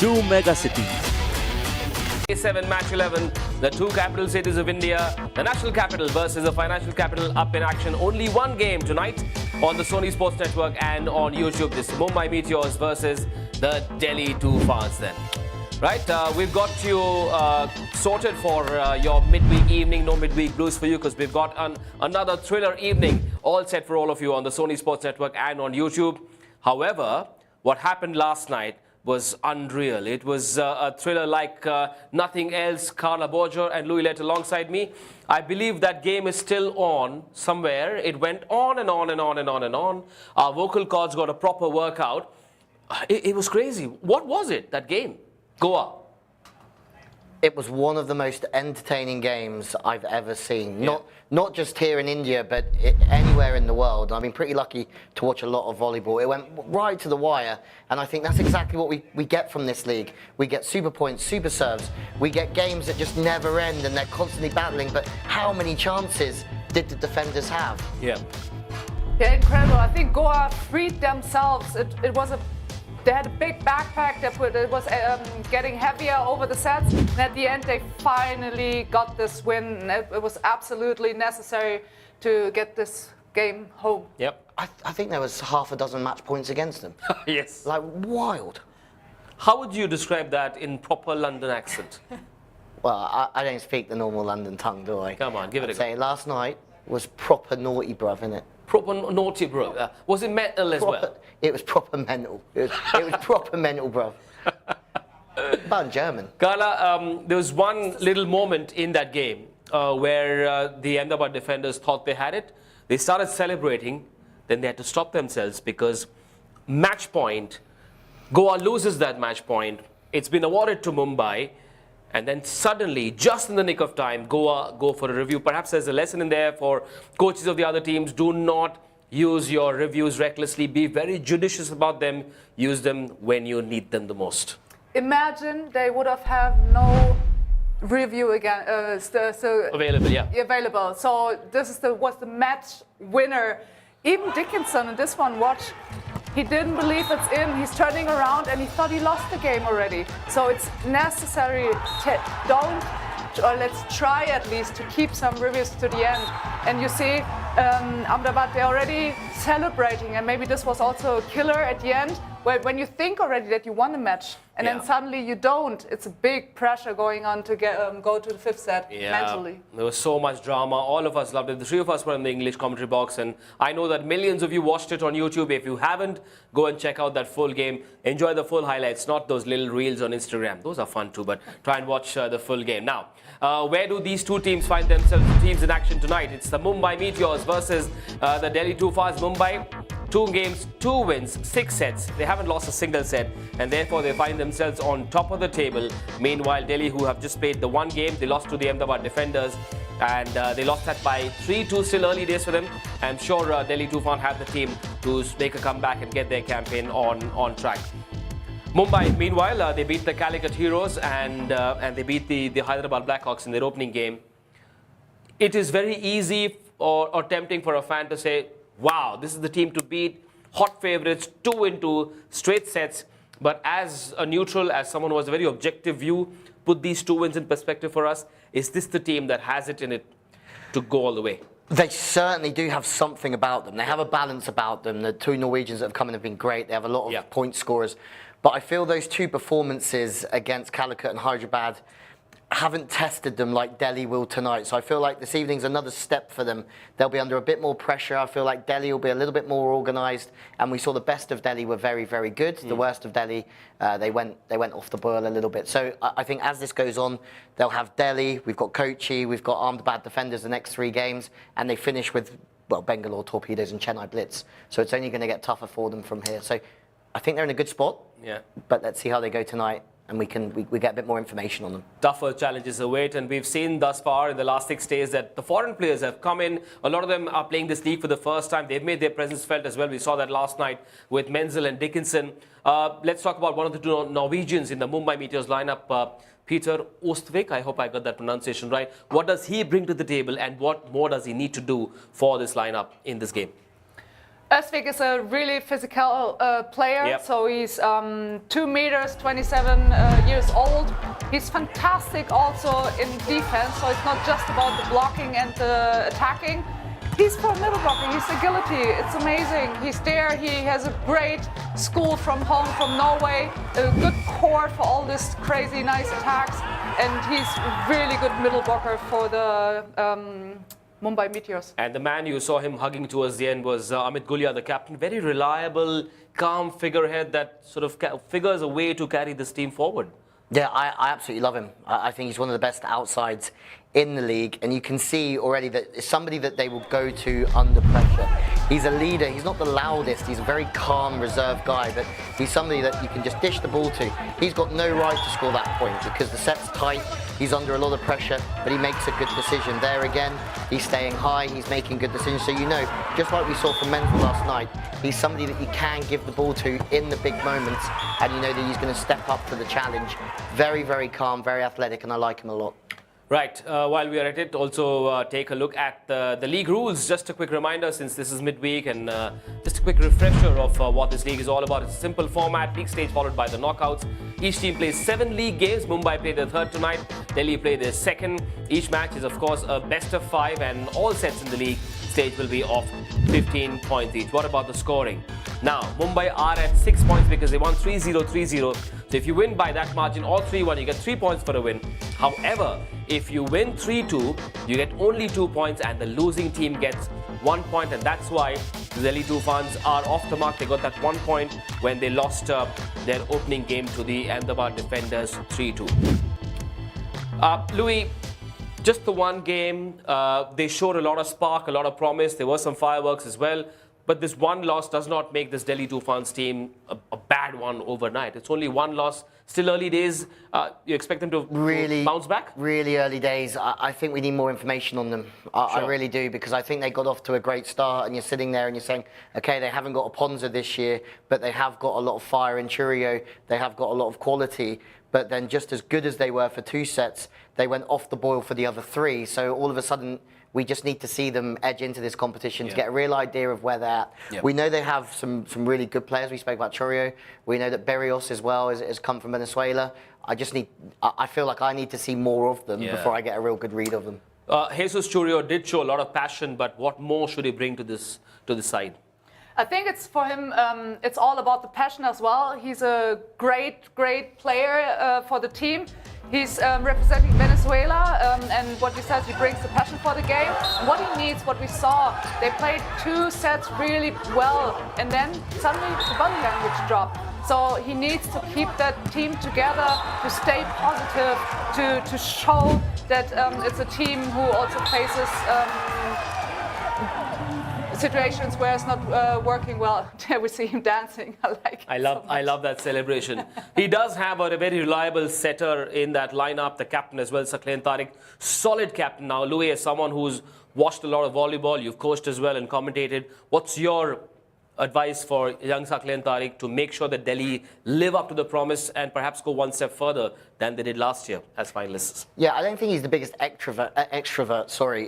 two mega cities. A7 match 11, the two capital cities of India, the national capital versus the financial capital up in action. Only one game tonight on the Sony Sports Network and on YouTube. This Mumbai Meteors versus the Delhi Toofans then. Right, we've got you sorted for your midweek evening. No midweek blues for you because we've got another thriller evening all set for all of you on the Sony Sports Network and on YouTube. However, what happened last night was unreal. It was a thriller like nothing else. Carla Borger and Louis Lett alongside me. I believe that game is still on somewhere. It went on and on and on and on and on. Our vocal cords got a proper workout. It was crazy. What was it, that game? Goa. It was one of the most entertaining games I've ever seen. Yeah. Not just here in India, but anywhere in the world. I've been pretty lucky to watch a lot of volleyball. It went right to the wire, and I think that's exactly what we get from this league. We get super points, super serves. We get games that just never end, and they're constantly battling. But how many chances did the defenders have? Yeah. Yeah, incredible. I think Goa freed themselves. They had a big backpack. It was getting heavier over the sets. And at the end, they finally got this win. It was absolutely necessary to get this game home. Yep. I think there was half a dozen match points against them. Yes. Like, wild. How would you describe that in proper London accent? Well, I don't speak the normal London tongue, do I? Come on, give it a go. Say last night was proper naughty, bruv, innit? Proper naughty, bro. Was it mental as well? It was proper mental. It was proper mental, bruv. About German. Carla, there was one little moment in that game where the Ahmedabad defenders thought they had it. They started celebrating, then they had to stop themselves because match point, Goa loses that match point. It's been awarded to Mumbai. And then suddenly, just in the nick of time, Goa go for a review. Perhaps there's a lesson in there for coaches of the other teams. Do not use your reviews recklessly. Be very judicious about them. Use them when you need them the most. Imagine they would have had no review again. Available, yeah. Available. So this was the match winner. Even Dickinson in this one, watch. He didn't believe it's in. He's turning around and he thought he lost the game already. So it's necessary let's try at least to keep some reviews to the end. And you see, Ahmedabad, they're already celebrating, and maybe this was also a killer at the end. When you think already that you won the match, and then suddenly you don't, it's a big pressure going on to go to the fifth set mentally. There was so much drama. All of us loved it. The three of us were in the English commentary box, and I know that millions of you watched it on YouTube. If you haven't, go and check out that full game. Enjoy the full highlights, not those little reels on Instagram. Those are fun too, but try and watch the full game. Now, where do these two teams find themselves, teams in action tonight? It's the Mumbai Meteors versus the Delhi Toofans. Mumbai, 2 games, 2 wins, 6 sets. They haven't lost a single set, and therefore they find themselves on top of the table. Meanwhile, Delhi, who have just played the one game, they lost to the Ahmedabad defenders, and they lost that by 3-2. Still early days for them. I'm sure Delhi Toofan have the team to make a comeback and get their campaign on track. Mumbai, meanwhile, they beat the Calicut Heroes and they beat the Hyderabad Blackhawks in their opening game. It is very easy or tempting for a fan to say, wow, this is the team to beat, hot favorites, 2-2, straight sets. But as a neutral, as someone who has a very objective view, put these 2 wins in perspective for us. Is this the team that has it in it to go all the way? They certainly do have something about them. They have a balance about them. The 2 Norwegians that have come in have been great. They have a lot of point scorers. But I feel those 2 performances against Calicut and Hyderabad haven't tested them like Delhi will tonight. So I feel like this evening's another step for them. They'll be under a bit more pressure. I feel like Delhi will be a little bit more organised. And we saw the best of Delhi were very, very good. The worst of Delhi, they went off the boil a little bit. So I think as this goes on, they'll have Delhi, we've got Kochi, we've got Ahmedabad defenders the next 3 games, and they finish with, well, Bengaluru, Torpedoes and Chennai Blitz. So it's only going to get tougher for them from here. So I think they're in a good spot. Yeah. But let's see how they go tonight. And we get a bit more information on them. Tougher challenges await, and we've seen thus far in the last 6 days that the foreign players have come in. A lot of them are playing this league for the first time. They've made their presence felt as well. We saw that last night with Menzel and Dickinson. Let's talk about one of the 2 Norwegians in the Mumbai Meteors lineup, Peter Ostvik. I hope I got that pronunciation right. What does he bring to the table, and what more does he need to do for this lineup in this game? Özvik is a really physical player, Yep. so he's 2 meters, 27 years old. He's fantastic also in defense, so it's not just about the blocking and the attacking. He's formidable blocker, his agility, it's amazing. He's there, he has a great school from home, from Norway, a good core for all these crazy nice attacks, and he's really good middle blocker for the Mumbai Meteors. And the man you saw him hugging towards the end was Amit Gulia, the captain. Very reliable, calm figurehead that sort of figures a way to carry this team forward. Yeah, I absolutely love him. I think he's one of the best outsides in the league, and you can see already that it's somebody that they will go to under pressure. He's a leader. He's not the loudest. He's a very calm, reserved guy, but he's somebody that you can just dish the ball to. He's got no right to score that point because the set's tight. He's under a lot of pressure, but he makes a good decision. There again, he's staying high. He's making good decisions. So you know, just like we saw from Menzel last night, he's somebody that you can give the ball to in the big moments, and you know that he's going to step up to the challenge. Very, very calm, very athletic, and I like him a lot. Right, while we are at it, also take a look at the league rules. Just a quick reminder, since this is midweek, and just a quick refresher of what this league is all about. It's a simple format, league stage followed by the knockouts. Each team plays 7 league games. Mumbai play their third tonight, Delhi play their second. Each match is, of course, a best of 5, and all sets in the league stage will be of 15 points each. What about the scoring? Now, Mumbai are at 6 points because they won 3-0, 3-0. So if you win by that margin, or 3-1, you get 3 points for a win. However, if you win 3-2, you get only 2 points, and the losing team gets 1 point, and that's why the Delhi Toofans are off the mark. They got that 1 point when they lost their opening game to the Ahmedabad defenders 3-2. Louis, just the one game, they showed a lot of spark, a lot of promise. There were some fireworks as well. But this one loss does not make this Delhi Toofans team a bad one overnight. It's only one loss. Still early days. You expect them to bounce back? Really early days. I think we need more information on them. I really do, because I think they got off to a great start, and you're sitting there and you're saying, okay, they haven't got a Ponza this year, but they have got a lot of fire in Churio. They have got a lot of quality. But then just as good as they were for 2 sets, they went off the boil for the other 3. So all of a sudden, we just need to see them edge into this competition to get a real idea of where they're at. Yep. We know they have some really good players. We spoke about Churio. We know that Berrios as well has come from Venezuela. I feel like I need to see more of them before I get a real good read of them. Jesus Churio did show a lot of passion, but what more should he bring to this side? I think it's for him, it's all about the passion as well. He's a great player for the team. He's representing Venezuela, and what he says, he brings the passion for the game. And what he needs, what we saw, they played 2 sets really well, and then suddenly the body language dropped. So he needs to keep that team together, to stay positive, to show that it's a team who also faces situations where it's not working well. There we see him dancing. I love that celebration. He does have a very reliable setter in that lineup, the captain as well, Sakleen Tariq. Solid captain. Now, Louis, as someone who's watched a lot of volleyball, you've coached as well and commentated. What's your advice for young Sakleen Tariq to make sure that Delhi live up to the promise and perhaps go one step further than they did last year as finalists? Yeah, I don't think he's the biggest extrovert,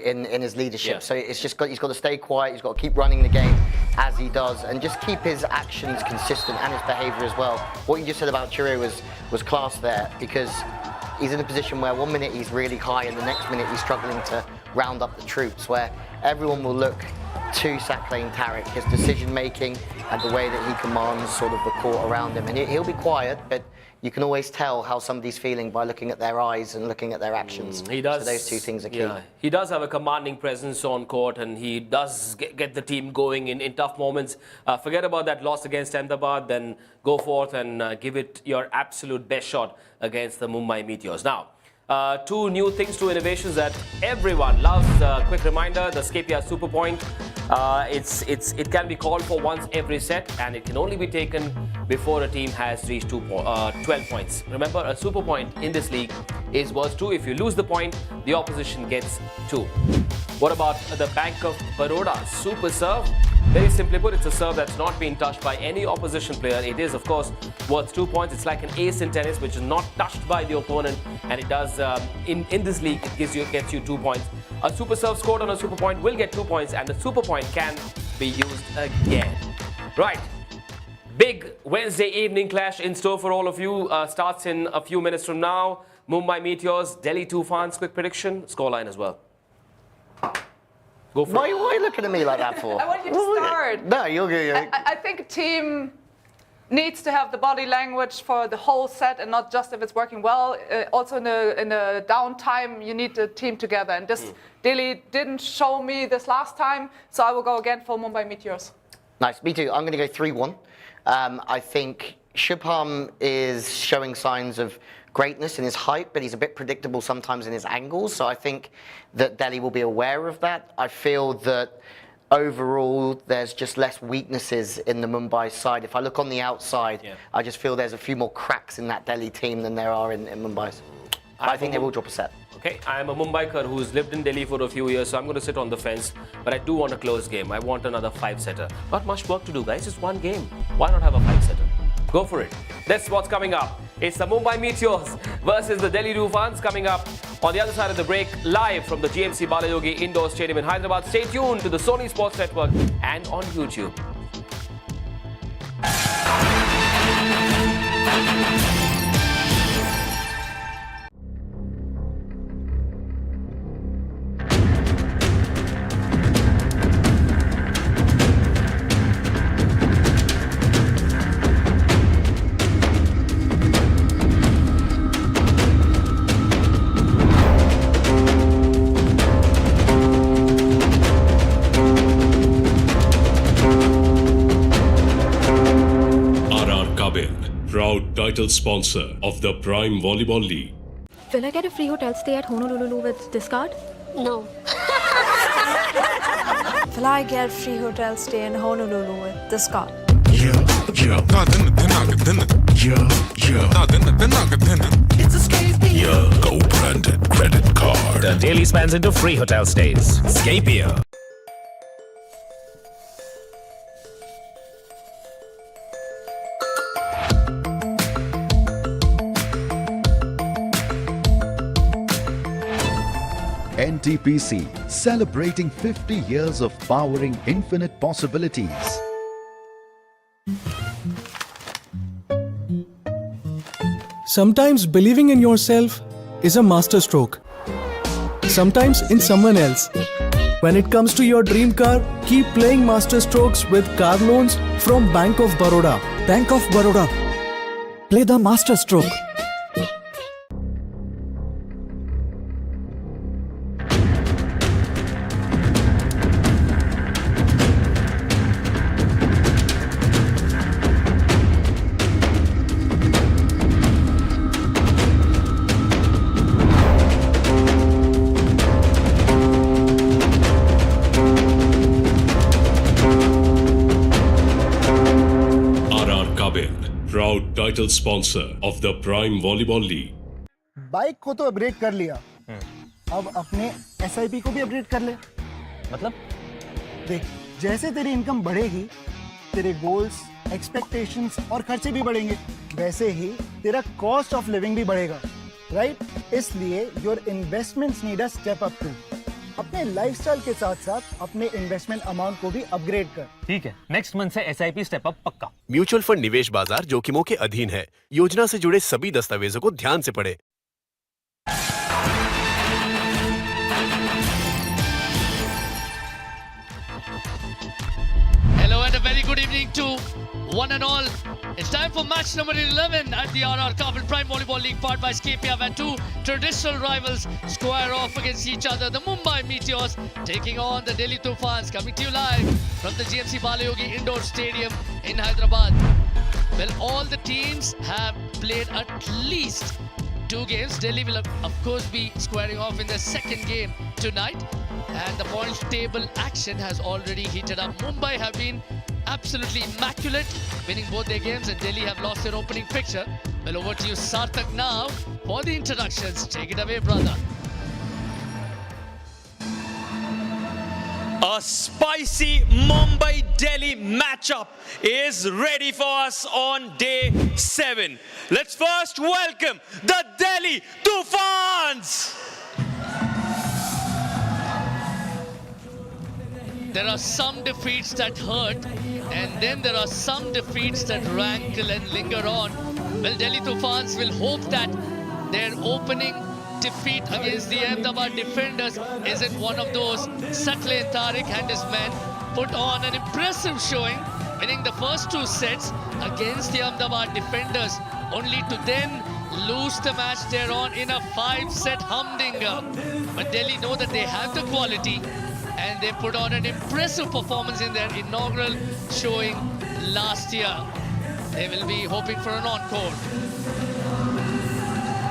in his leadership. So it's just he's got to stay quiet. He's got to keep running the game as he does, and just keep his actions consistent and his behaviour as well. What you just said about Churio was class there, because he's in a position where 1 minute he's really high and the next minute he's struggling to round up the troops, where everyone will look to Sakleen Tariq, his decision making and the way that he commands sort of the court around him. And he'll be quiet, but you can always tell how somebody's feeling by looking at their eyes and looking at their actions. He does. So those 2 things are key. Yeah, he does have a commanding presence on court, and he does get the team going in tough moments. Forget about that loss against Ahmedabad, then go forth and give it your absolute best shot against the Mumbai Meteors. Now, 2 new things, 2 innovations that everyone loves. Quick reminder, the Scapia Super Point. It can be called for once every set, and it can only be taken before a team has reached 12 points. Remember, a super point in this league is worth 2. If you lose the point, the opposition gets 2. What about the Bank of Baroda Super Serve? Very simply put, it's a serve that's not been touched by any opposition player. It is, of course, worth 2 points. It's like an ace in tennis, which is not touched by the opponent, and it does in this league. It gets you 2 points. A super serve scored on a super point will get 2 points, and the super point can be used again. Right. Big Wednesday evening clash in store for all of you. Starts in a few minutes from now. Mumbai Meteors, Delhi Toofans. Quick prediction, scoreline as well. Go for it. Why are you looking at me like that for? I want you to start. No, you're good. I think a team needs to have the body language for the whole set and not just if it's working well. Also in the downtime, you need the team together. And this Delhi didn't show me this last time, so I will go again for Mumbai Meteors. Nice, me too. I'm going to go 3-1. I think Shubham is showing signs of greatness in his height, but he's a bit predictable sometimes in his angles. So I think that Delhi will be aware of that. I feel that overall there's just less weaknesses in the Mumbai side. If I look on the outside, I just feel there's a few more cracks in that Delhi team than there are in Mumbai's. I think they will drop a set. Okay, I am a Mumbaiker who's lived in Delhi for a few years, so I'm going to sit on the fence. But I do want a close game. I want another 5-setter. Not much work to do, guys. Just one game. Why not have a 5-setter? Go for it. That's what's coming up. It's the Mumbai Meteors versus the Delhi Toofans coming up on the other side of the break, live from the GMC Balayogi Indoor Stadium in Hyderabad. Stay tuned to the Sony Sports Network and on YouTube. Proud title sponsor of the Prime Volleyball League. Will I get a free hotel stay at Honolulu with this card? No. Will I get free hotel stay in Honolulu with this card? It's a Go branded credit card. The daily spends into free hotel stays. Scapia. NTPC, celebrating 50 years of powering infinite possibilities. Sometimes believing in yourself is a masterstroke. Sometimes in someone else. When it comes to your dream car, keep playing masterstrokes with car loans from Bank of Baroda. Bank of Baroda. Play the masterstroke. Proud title sponsor of the Prime Volleyball League. Bike को तो upgrade कर लिया, अब अपने SIP को भी upgrade कर ले। मतलब? देख, जैसे तेरी इनकम बढ़ेगी, तेरे गोल्स, एक्सपेक्टेशंस और खर्चे भी बढ़ेंगे, वैसे ही तेरा कॉस्ट ऑफ लिविंग भी बढ़ेगा, राइट? इसलिए your investments need a step up too. अपने लाइफस्टाइल के साथ साथ अपने इन्वेस्टमेंट अमाउंट को भी अपग्रेड कर। ठीक है, नेक्स्ट मंथ से SIP स्टेप अप पक्का। म्यूचुअल फंड निवेश बाजार जोखिमों के अधीन है। योजना से जुड़े सभी दस्तावेजों को ध्यान से पढ़ें। Hello and a very good evening to one and all. It's time for match number 11 at the RR Kabul Prime Volleyball League powered by Scapia, where two traditional rivals square off against each other. The Mumbai Meteors taking on the Delhi Toofans, coming to you live from the GMC Balayogi Indoor Stadium in Hyderabad. Well, all the teams have played at least 2 games. Delhi will of course be squaring off in the second game tonight. And the points table action has already heated up. Mumbai have been absolutely immaculate, winning both their games, and Delhi have lost their opening fixture. Well, over to you, Sarthak, now for the introductions. Take it away, brother. A spicy Mumbai-Delhi matchup is ready for us on day 7. Let's first welcome the Delhi Toofans! there are some defeats that hurt, and then there are some defeats that rankle and linger on. Well, Delhi Toofans will hope that their opening defeat against the Ahmedabad defenders isn't one of those. Satlain Tariq and his men put on an impressive showing, winning the first 2 sets against the Ahmedabad defenders, only to then lose the match thereon in a 5-set humdinger. But Delhi know that they have the quality, and they put on an impressive performance in their inaugural showing last year. They will be hoping for an encore.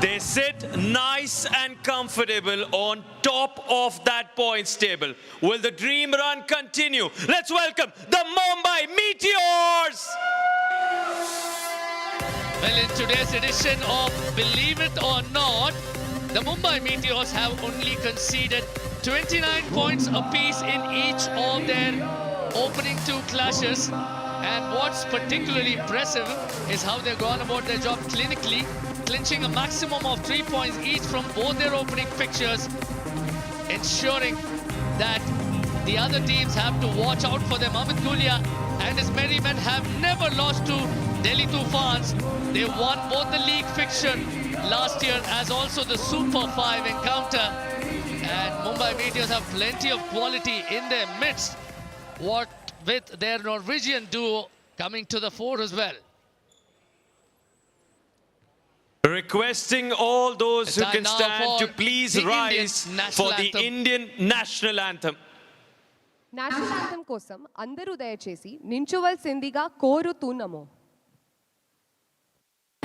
They sit nice and comfortable on top of that points table. Will the dream run continue? Let's welcome the Mumbai Meteors! Well, in today's edition of Believe It or Not, the Mumbai Meteors have only conceded 29 points apiece in each of their opening 2 clashes. And what's particularly impressive is how they've gone about their job clinically, clinching a maximum of 3 points each from both their opening fixtures, ensuring that the other teams have to watch out for them. Amit Gulia and his merry men have never lost to Delhi Toofans. They won both the league fixture last year as also the Super 5 encounter. And Mumbai Meteors have plenty of quality in their midst, what with their Norwegian duo coming to the fore as well. Requesting all those who can stand to please rise for the Indian national anthem. National anthem కోసం అందరూ దయచేసి నించువలసిందిగా కోరుతున్నాము.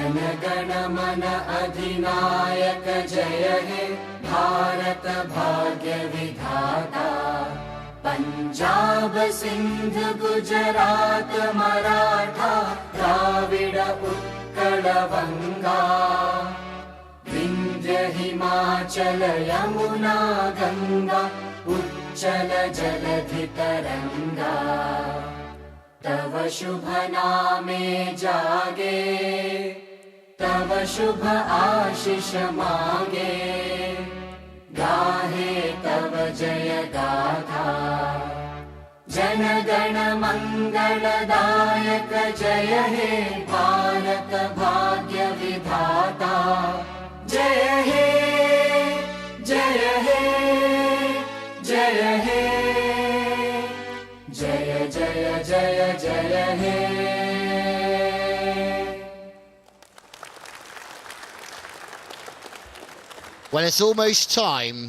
జనగణ మన అధినాయక జయ హే భారత భాగ్య విధాత పంజాబ్ సింధ్ గుజరాత్ మరాఠా ద్రావిడ ఉత్కళ వంగా వింధ్య హిమాచల యమునా గంగా उच्चल जलधि तरंगा तव शुभ नामे जागे तव शुभ आशीष मांगे गाहे तव जय गाथा जन गण मंगलदायक जय हे भारत भाग्य विधाता जय हे जय हे जय हे जय जय जय जय हे. Well, it's almost time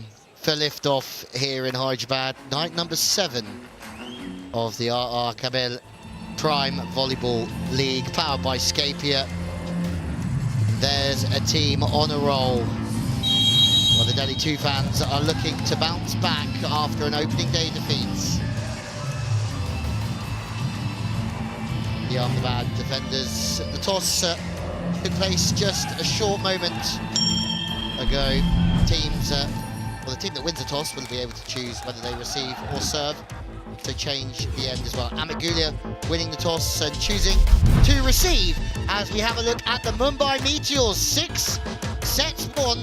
for liftoff here in Hyderabad. Night number 7 of the RR Kabel Prime Volleyball League, powered by Scapia. There's a team on a roll. Well, the Delhi Toofans are looking to bounce back after an opening day defeat. The Ahmedabad defenders, the toss took place just a short moment ago. The team that wins the toss will be able to choose whether they receive or serve, to change the end as well. Amit Gulia winning the toss and choosing to receive, as we have a look at the Mumbai Meteors. 6 sets won,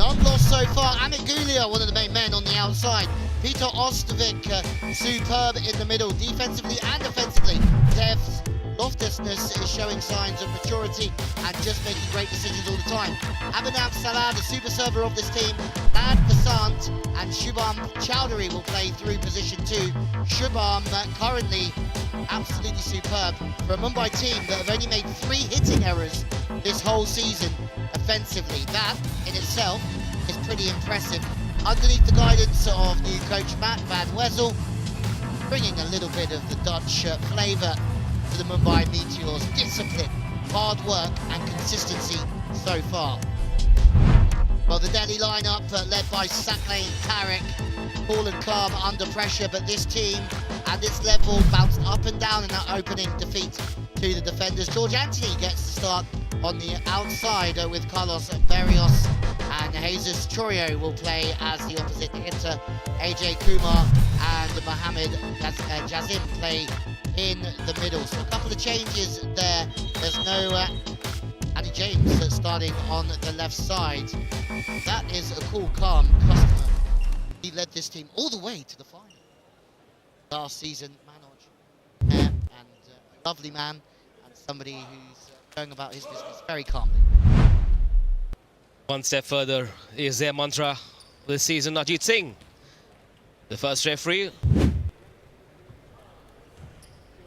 none lost so far. Ahmed Gulia, one of the main men on the outside. Peter Ostovic, superb in the middle, defensively and offensively. Dev's loftousness is showing signs of maturity and just making great decisions all the time. Abhinav Salah, the super server of this team, Lad Vasant and Shubham Chowdhury will play through position 2. Shubham currently absolutely superb for a Mumbai team that have only made 3 hitting errors this whole season offensively. That in itself is pretty impressive. Underneath the guidance of new coach Matt Van Wezel, bringing a little bit of the Dutch flavour to the Mumbai Meteors. Discipline, hard work and consistency so far. Well, the Delhi lineup led by Satlain Tariq, cool and calm under pressure, but this team at this level bounced up and down in that opening defeat to the defenders. George Anthony gets the start on the outside with Carlos Berrios, and Jesus Chorio will play as the opposite hitter. AJ Kumar and Mohammed Jazim play in the middle. So a couple of changes there. There's no Andy James starting on the left side. That is a cool, calm customer. He led this team all the way to the final. last season, Manoj, and a lovely man, and somebody who's going about his business very calmly. One step further is their mantra this season. Ajit Singh, the first referee.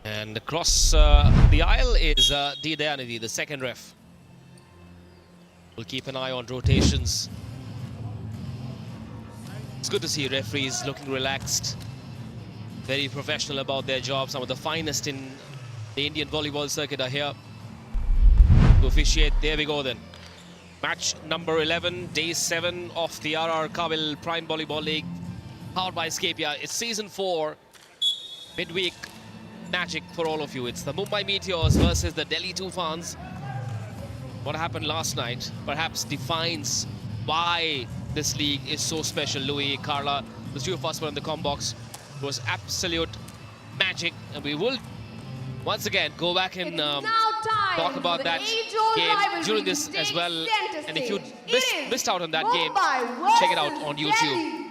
And across the aisle is D. Dayanidhi, the second ref. We'll keep an eye on rotations. It's good to see referees looking relaxed, very professional about their job. Some of the finest in the Indian volleyball circuit are here to officiate. There we go then. Match number 11, day 7 of the RR Kabil Prime Volleyball League, powered by Scapia. It's season 4, midweek magic for all of you. It's the Mumbai Meteors versus the Delhi Toofans. What happened last night perhaps defines why this league is so special. Louis, Carla, the two of us were in the comm box. It was absolute magic, and we will once again go back and talk about that game during this as well. And if you missed out on that game, check it out on YouTube.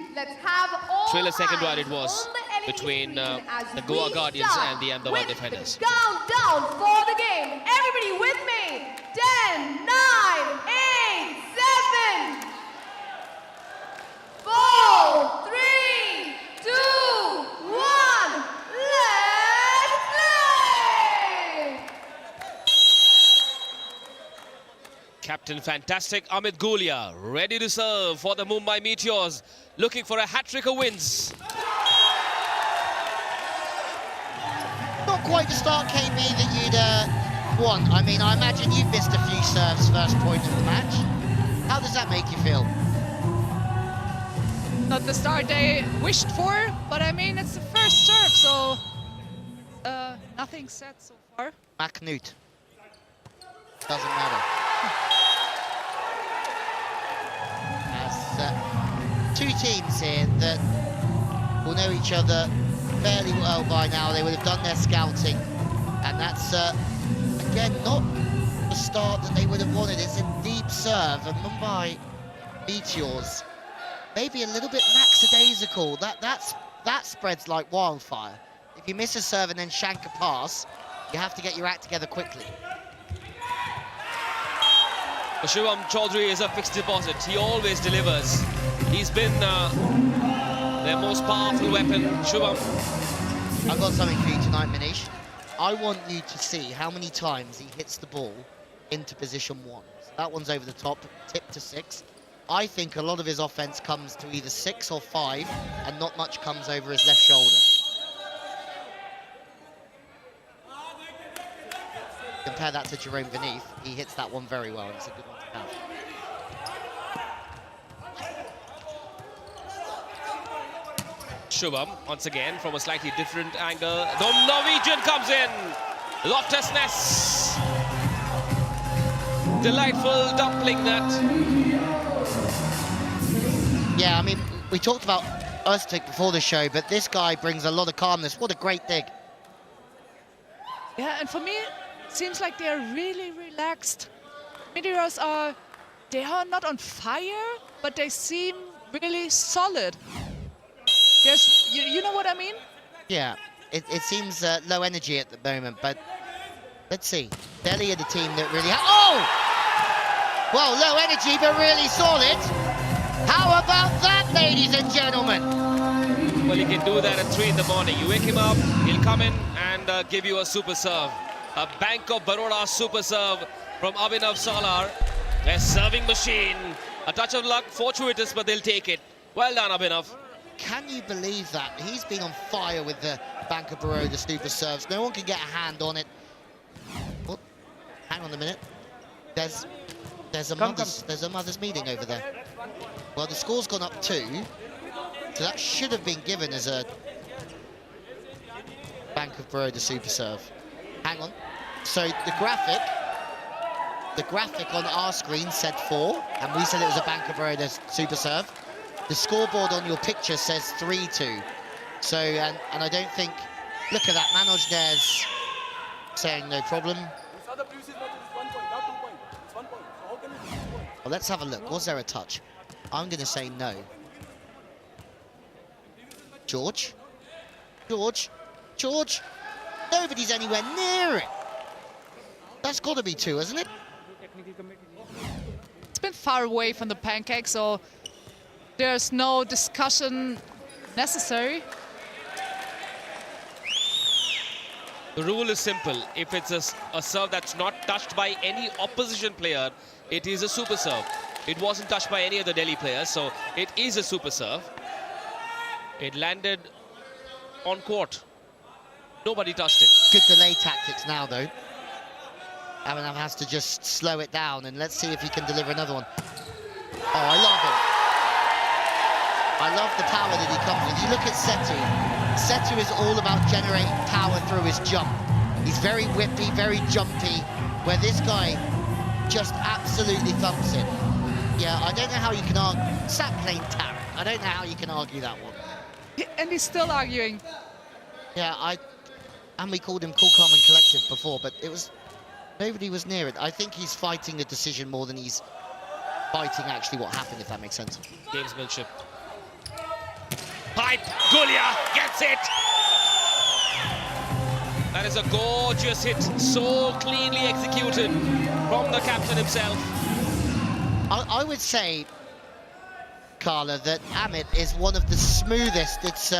Thriller second round it was between the Goa Guardians and the Ahmedabad defenders. Countdown for the game. Everybody with me. 10, 9, 8, 7, 4, 3, 2, 1. Let's play! Captain Fantastic Amit Gulia ready to serve for the Mumbai Meteors, looking for a hat-trick of wins. Not quite the start, KB, that you'd want. I mean, I imagine you've missed a few serves first point of the match. How does that make you feel? Not the start I wished for, but I mean, it's the first serve, so nothing set so far. Knut. Doesn't matter. As two teams here that will know each other fairly well by now. They would have done their scouting, and that's again not the start that they would have wanted. It's a deep serve, and Mumbai Meteors maybe a little bit lackadaisical. That spreads like wildfire. If you miss a serve and then shank a pass, you have to get your act together quickly. Shivam Chaudhary is a fixed deposit. He always delivers. He's been their most powerful weapon. Shivam. I've got something for you tonight, Manish. I want you to see how many times he hits the ball into position 1. So that one's over the top, tip to 6. I think a lot of his offense comes to either 6 or 5, and not much comes over his left shoulder. Compare that to Jerome Beneath. He hits that one very well. It's a good one to have. Shubham, once again, from a slightly different angle. The Norwegian comes in. Lotus Ness. Delightful dumpling that. Yeah, I mean, we talked about Öztürk before the show, but this guy brings a lot of calmness. What a great dig. Yeah, and for me, it seems like they're really relaxed. Meteors they are not on fire, but they seem really solid. There's, you know what I mean? Yeah, it seems low energy at the moment, but let's see. Delhi are the team that really oh! Well, low energy, but really solid. How about that, ladies and gentlemen? Well, you can do that at 3 in the morning. You wake him up, he'll come in and give you a super serve. A Bank of Baroda super serve from Abhinav Salar. A serving machine. A touch of luck, fortuitous, but they'll take it. Well done, Abhinav. Can you believe that? He's been on fire with the Bank of Baroda super serves. No one can get a hand on it. Oh, hang on a minute. There's a mother's meeting over there. Well, the score's gone up 2, so that should have been given as a Bank of Baroda super serve. Hang on. So the graphic on our screen said 4, and we said it was a Bank of Baroda super serve. The scoreboard on your picture says 3-2. So, and I don't think, look at that, Manoj Nair's saying no problem. Well, let's have a look. Was there a touch? I'm going to say no. George? George, nobody's anywhere near it. That's got to be 2, hasn't it? It's been far away from the pancake, so there's no discussion necessary. The rule is simple. If it's a serve that's not touched by any opposition player, it is a super serve. It wasn't touched by any of the Delhi players, so it is a super serve. It landed on court. Nobody touched it. Good delay tactics now, though. Ahmedabad has to just slow it down, and let's see if he can deliver another one. Oh, I love it. I love the power that he comes with. You look at Setu. Setu is all about generating power through his jump. He's very whippy, very jumpy, where this guy just absolutely thumps it. Yeah, I don't know how you can argue. Sat playing Tarek. I don't know how you can argue that one. And he's still arguing. Yeah, and we called him cool, calm and collective before, but it was... Nobody was near it. I think he's fighting a decision more than he's fighting actually what happened, if that makes sense. Gamesmanship. Pipe, Gulia gets it! That is a gorgeous hit, so cleanly executed from the captain himself. I would say, Carla, that Amit is one of the smoothest. It's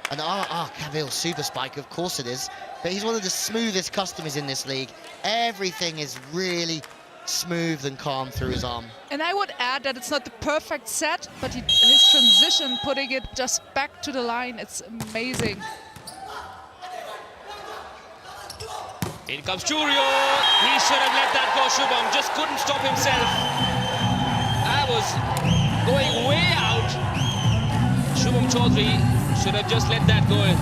Kabil super spike, of course it is. But he's one of the smoothest customers in this league. Everything is really smooth and calm through his arm. And I would add that it's not the perfect set, but his transition, putting it just back to the line, it's amazing. In comes Churio. He should have let that go, Shubham. Just couldn't stop himself. That was going way out. Shubham Chaudhary should have just let that go.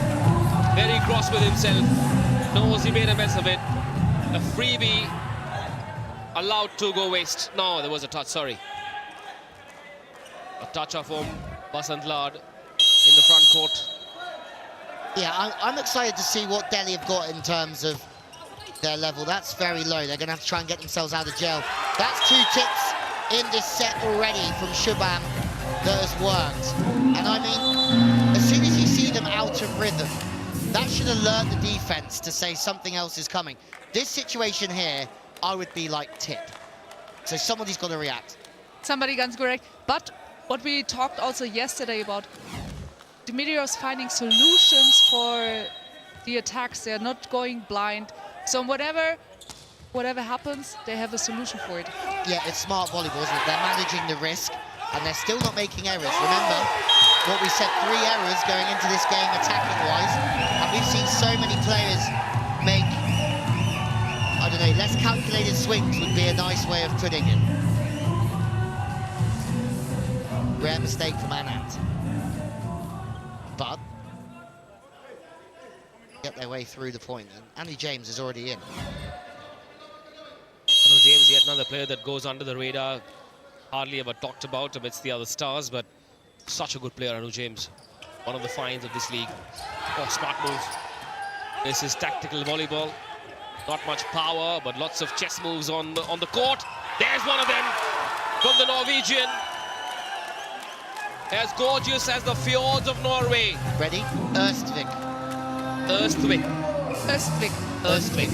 Very cross with himself. Knows he made a mess of it. A freebie allowed to go waste. No, there was a touch, sorry. A touch of Basant Lad in the front court. Yeah, I'm excited to see what Delhi have got in terms of their level. That's very low. They're going to have to try and get themselves out of jail. That's 2 tips in this set already from Shubham that has worked. And I mean, as soon as you see them out of rhythm, that should alert the defense to say something else is coming. This situation here, I would be like tip. So somebody's got to react. Somebody ganz correct. But what we talked also yesterday about the Meteors finding solutions for the attacks. They're not going blind. So whatever happens, they have a solution for it. Yeah, it's smart volleyball, isn't it? They're managing the risk, and they're still not making errors. Remember what we said, 3 errors going into this game attacking-wise, and we've seen so many players make, I don't know, less calculated swings would be a nice way of putting it. Rare mistake from Anand. But get their way through the point, and Andy James is already in. Anu James, yet another player that goes under the radar, hardly ever talked about amidst the other stars, but such a good player, Anu James. One of the finds of this league. Oh, smart move. This is tactical volleyball. Not much power, but lots of chess moves on the court. There's one of them from the Norwegian. As gorgeous as the fjords of Norway. Ready? Østvik. Østvik. Østvik. Østvik.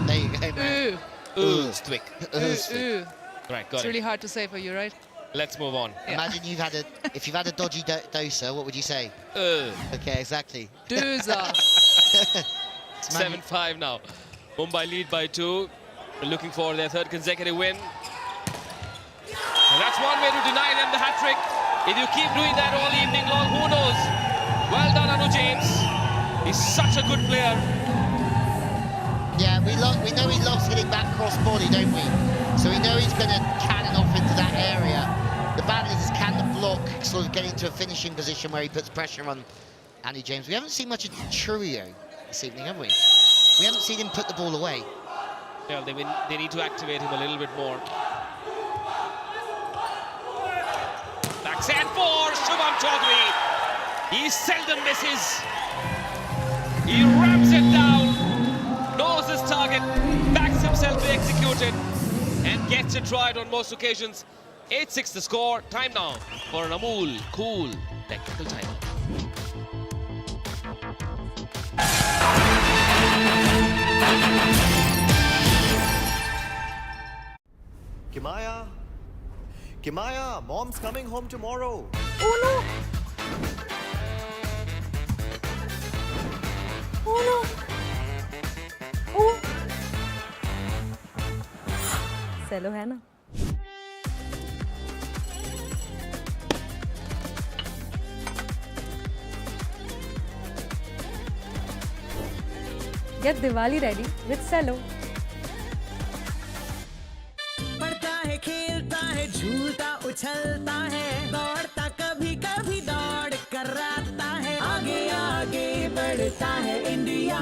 There you go, man. Østvik. Østvik. Right, got It's it. really hard to say for you, right? Let's move on. Yeah. Imagine if you've had a dodgy dosa, what would you say? Okay, exactly. Dosa. 7-5 now. Mumbai lead by 2. Looking for their 3rd consecutive win. And that's one way to deny them the hat-trick. If you keep doing that all evening long, who knows? Well done, Anu James. He's such a good player. Yeah, we know he loves hitting back cross-body, don't we? So we know he's going to cannon off into that area. The battle is can the block sort of get into a finishing position where he puts pressure on Andy James. We haven't seen much of Churio this evening, have we? We haven't seen him put the ball away. Well, they need to activate him a little bit more. Backhand for Shubham Chaudhary. He seldom misses. He rams it down, knows his target, backs himself to execute it, and gets it right on most occasions. 8-6 the score. Time now for an Amul cool technical timeout. Kimaya, mom's coming home tomorrow. Oh no! Oh no! Oh! Cello है ना? Get Diwali ready with cello. झूलता उछलता है दौड़ता कभी कभी दौड़ कराता है आगे आगे बढ़ता है इंडिया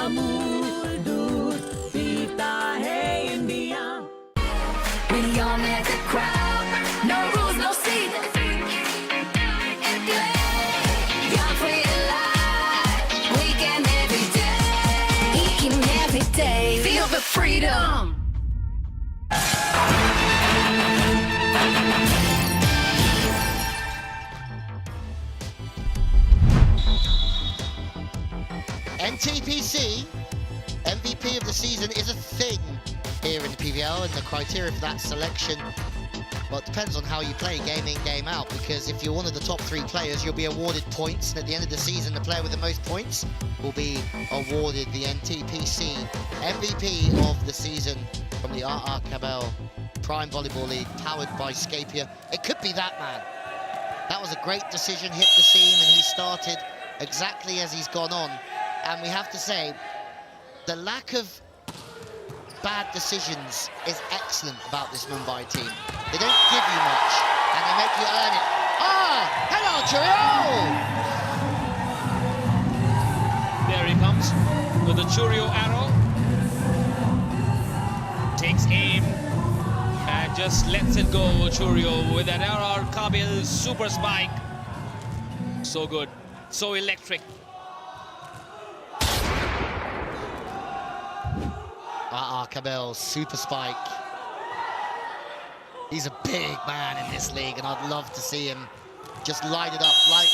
अमूल दूध पीता है India We all met the crowd no rules no seats and young free alive weekend every day feel the freedom NTPC MVP of the season is a thing here in the PVL, and the criteria for that selection, well, it depends on how you play game in, game out, because if you're one of the top 3 players, you'll be awarded points, and at the end of the season, the player with the most points will be awarded the NTPC MVP of the season from the RR Cabell Prime Volleyball League, powered by Scapia. It could be that man. That was a great decision, hit the seam, and he started exactly as he's gone on. And we have to say, the lack of bad decisions is excellent about this Mumbai team. They don't give you much, and they make you earn it. Ah! Hello, Churio! There he comes with the Churio arrow. Takes aim and just lets it go, Churio, with an RR Kabil super spike. So good, so electric. Cabell, super spike. He's a big man in this league, and I'd love to see him just light it up like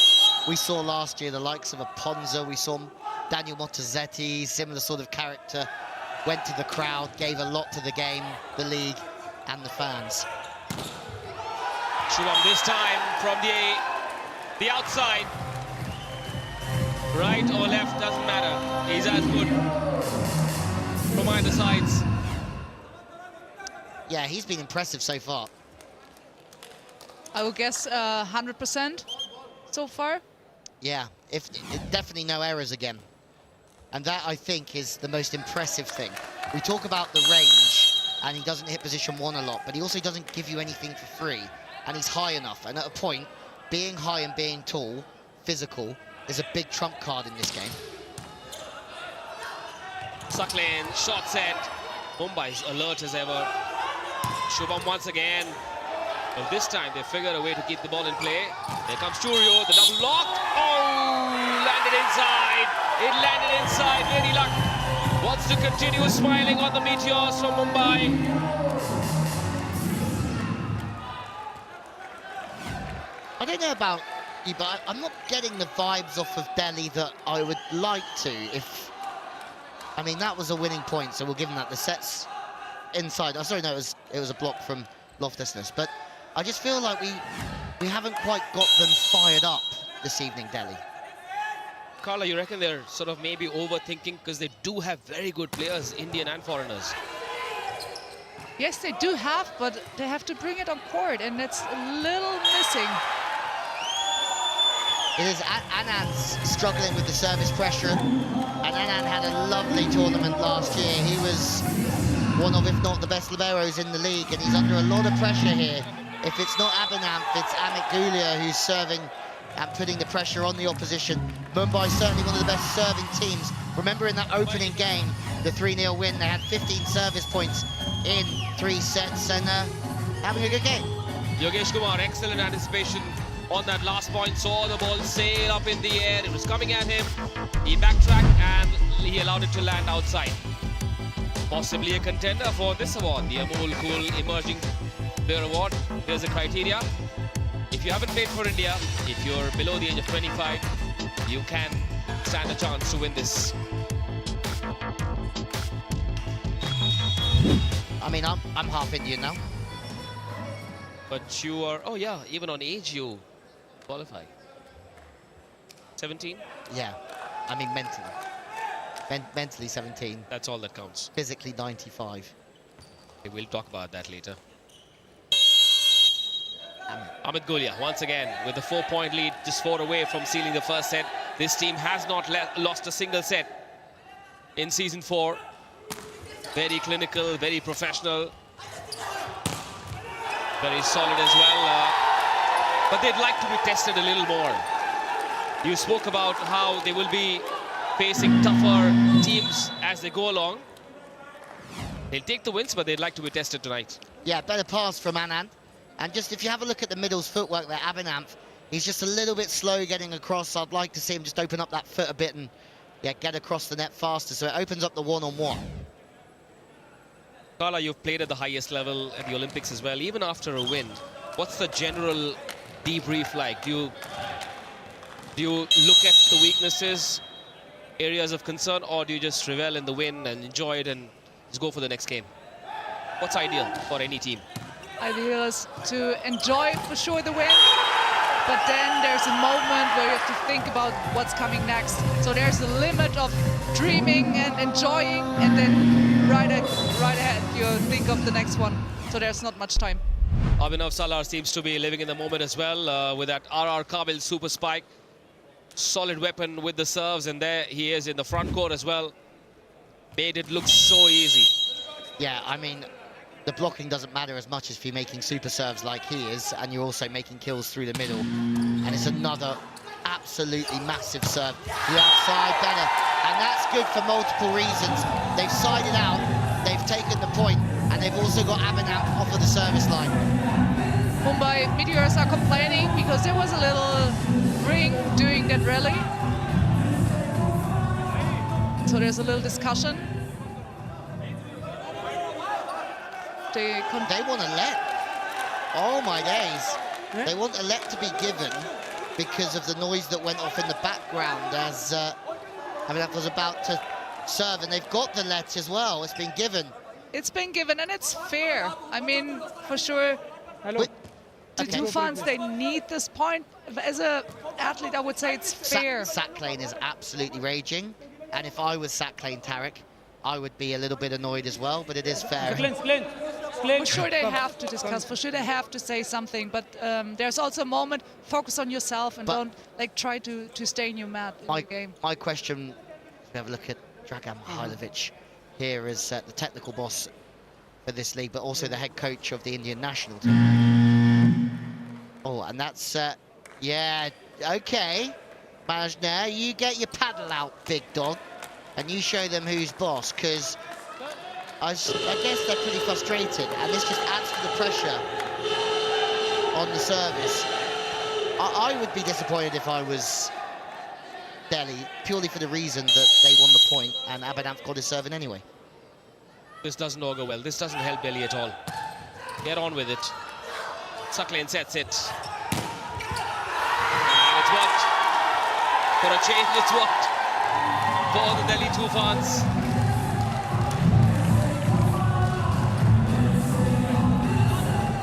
we saw last year, the likes of a Ponza. We saw Daniel Montezzetti, similar sort of character, went to the crowd, gave a lot to the game, the league, and the fans. Shubham this time from the outside. Right or left, doesn't matter. He's as good from either sides. Yeah, he's been impressive so far. I would guess 100% so far. Yeah, definitely no errors again. And that, I think, is the most impressive thing. We talk about the range, and he doesn't hit position 1 a lot, but he also doesn't give you anything for free, and he's high enough. And at a point, being high and being tall, physical, is a big trump card in this game. Suckling, shot set. Mumbai's alert as ever. Shubham once again. But this time they figured a way to keep the ball in play. There comes Churio, the double lock. Oh, landed inside. It landed inside. Lady Luck wants to continue smiling on the Meteors from Mumbai. I don't know about you, but I'm not getting the vibes off of Delhi that I would like to. I mean, that was a winning point, so we'll give him that. The sets inside. Oh, sorry, no, it was a block from Loftusness. But I just feel like we haven't quite got them fired up this evening, Delhi. Carla, you reckon they're sort of maybe overthinking because they do have very good players, Indian and foreigners? Yes, they do have, but they have to bring it on court, and that's a little missing. It is Anand's struggling with the service pressure, and Anand had a lovely tournament last year. He was one of, if not the best liberos in the league, and he's under a lot of pressure here. If it's not Abhinav, it's Amit Gulia who's serving and putting the pressure on the opposition. Mumbai's certainly one of the best serving teams. Remember in that opening game, the 3-0 win, they had 15 service points in 3 sets, and having a good game. Yogesh Kumar, excellent anticipation on that last point, saw the ball sail up in the air, it was coming at him, he backtracked and he allowed it to land outside. Possibly a contender for this award, the Amol Cool Emerging Player Award. Here's the criteria. If you haven't played for India, if you're below the age of 25, you can stand a chance to win this. I mean, I'm half Indian now. But you are, oh yeah, even on age you qualify. 17? Yeah, I mean mentally. Mentally 17. That's all that counts. Physically 95. Okay, we'll talk about that later. Amit Gulia once again with the 4-point lead, just 4 away from sealing the first set. This team has not lost a single set in season 4. Very clinical, very professional, very solid as well. But they'd like to be tested a little more. You spoke about how they will be facing tougher teams as they go along. They'll take the wins, but they'd like to be tested tonight. Yeah, better pass from Anand. And just if you have a look at the middle's footwork there, Abhinav, he's just a little bit slow getting across. I'd like to see him just open up that foot a bit and get across the net faster, so it opens up the one-on-one. Kala, you've played at the highest level at the Olympics as well. Even after a win, what's the general debrief like? Do you look at the weaknesses, areas of concern, or do you just revel in the win and enjoy it and just go for the next game? What's ideal for any team? Ideal is to enjoy for sure the win, but then there's a moment where you have to think about what's coming next. So there's a limit of dreaming and enjoying, and then right ahead you think of the next one. So there's not much time. Abhinav Salar seems to be living in the moment as well with that RR Kabil super spike. Solid weapon with the serves, and there he is in the front court as well. Made it look so easy. Yeah, I mean, the blocking doesn't matter as much as if you're making super serves like he is, and you're also making kills through the middle. And it's another absolutely massive serve. The outside better, and that's good for multiple reasons. They've sided out, they've taken the point, and they've also got Abhinav off of the service line. Mumbai Meteors are complaining because there was a little ring during that rally. So there's a little discussion. They want a let. Oh my days. Yeah. They want a let to be given because of the noise that went off in the background as Abhinav was about to serve, and they've got the let as well. It's been given. It's been given, and it's fair. I mean, for sure. Hello. The Toofans, they need this point. As an athlete, I would say it's fair. Sack Lane is absolutely raging, and if I was Sack Lane Tarek, I would be a little bit annoyed as well, but it is fair. For sure they have to discuss, for sure they have to say something, but there's also a moment, focus on yourself and don't try to stay in your mat in the game. My question, we have a look at Dragan Mihailovic here as the technical boss for this league, but also the head coach of the Indian national team. Oh, and that's, yeah, okay. Majner, you get your paddle out, big dog, and you show them who's boss, because I guess they're pretty frustrated, and this just adds to the pressure on the service. I would be disappointed if I was Delhi, purely for the reason that they won the point, and Abhinav got his serving anyway. This doesn't augur well. This doesn't help Delhi at all. Get on with it. Sack Lane sets it. And it's worked. For a change, it's worked. For the Delhi Toofans.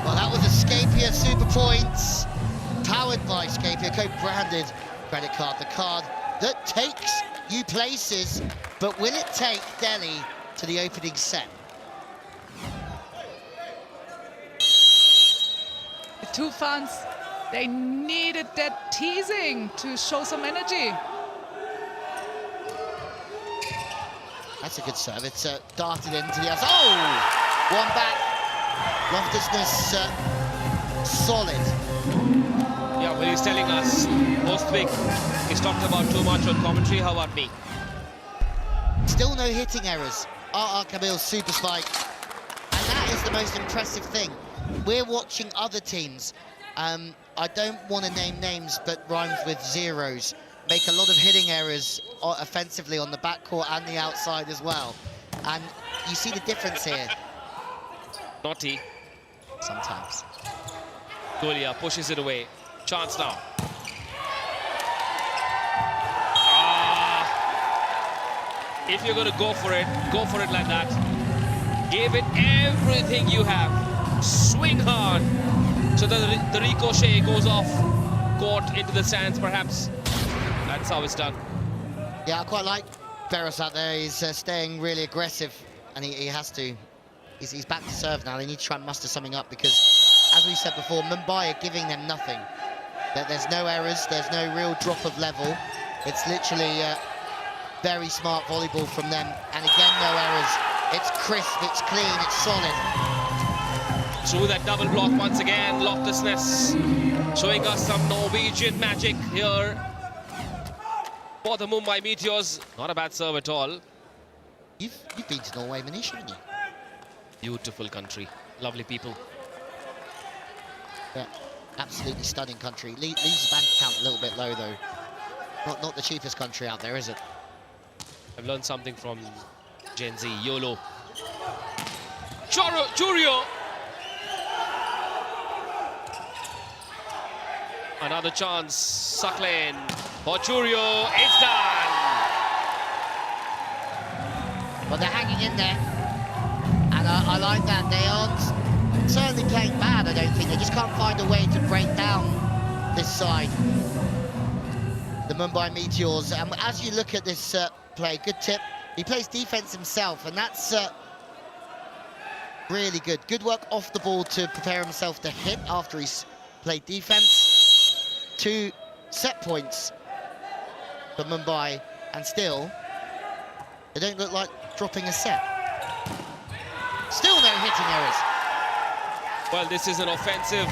Well, that was a Scapia Super Points, powered by Scapia, co-branded credit card. The card that takes you places, but will it take Delhi to the opening set? The Toofans, they needed that teasing to show some energy. That's a good serve. It's darted into the outside. Oh! One back. Loftusness solid. Yeah, well, he's telling us most week he's talked about too much on commentary. How about me? Still no hitting errors. RR Kabil's super spike. And that is the most impressive thing. We're watching other teams. I don't want to name names, but rhymes with zeros. Make a lot of hitting errors offensively on the backcourt and the outside as well. And you see the difference here. Naughty. Sometimes. Gulia pushes it away. Chance now. If you're going to go for it like that. Give it everything you have. Swing hard. So the ricochet goes off court into the stands, perhaps. That's how it's done. Yeah, I quite like Beres out there. He's staying really aggressive, and he has to. He's back to serve now. They need to try and muster something up because, as we said before, Mumbai are giving them nothing. There's no errors. There's no real drop of level. It's literally very smart volleyball from them. And again, no errors. It's crisp, it's clean, it's solid. Through that double block once again, Loftus-Ness showing us some Norwegian magic here for the Mumbai Meteors. Not a bad serve at all. You've been to Norway, Manish, haven't you? Beautiful country, lovely people. Yeah, absolutely stunning country. Leaves the bank account a little bit low though. Not the cheapest country out there, is it? I've learned something from Gen Z. YOLO. Churio. Another chance. Sucklen for Churio. It's done. Well, they're hanging in there. And I like that. They aren't certainly playing bad, I don't think. They just can't find a way to break down this side. The Mumbai Meteors. As you look at this play, good tip. He plays defense himself, and that's really good. Good work off the ball to prepare himself to hit after he's played defense. 2 set points for Mumbai, and still, they don't look like dropping a set. Still no hitting errors. Well, this is an offensive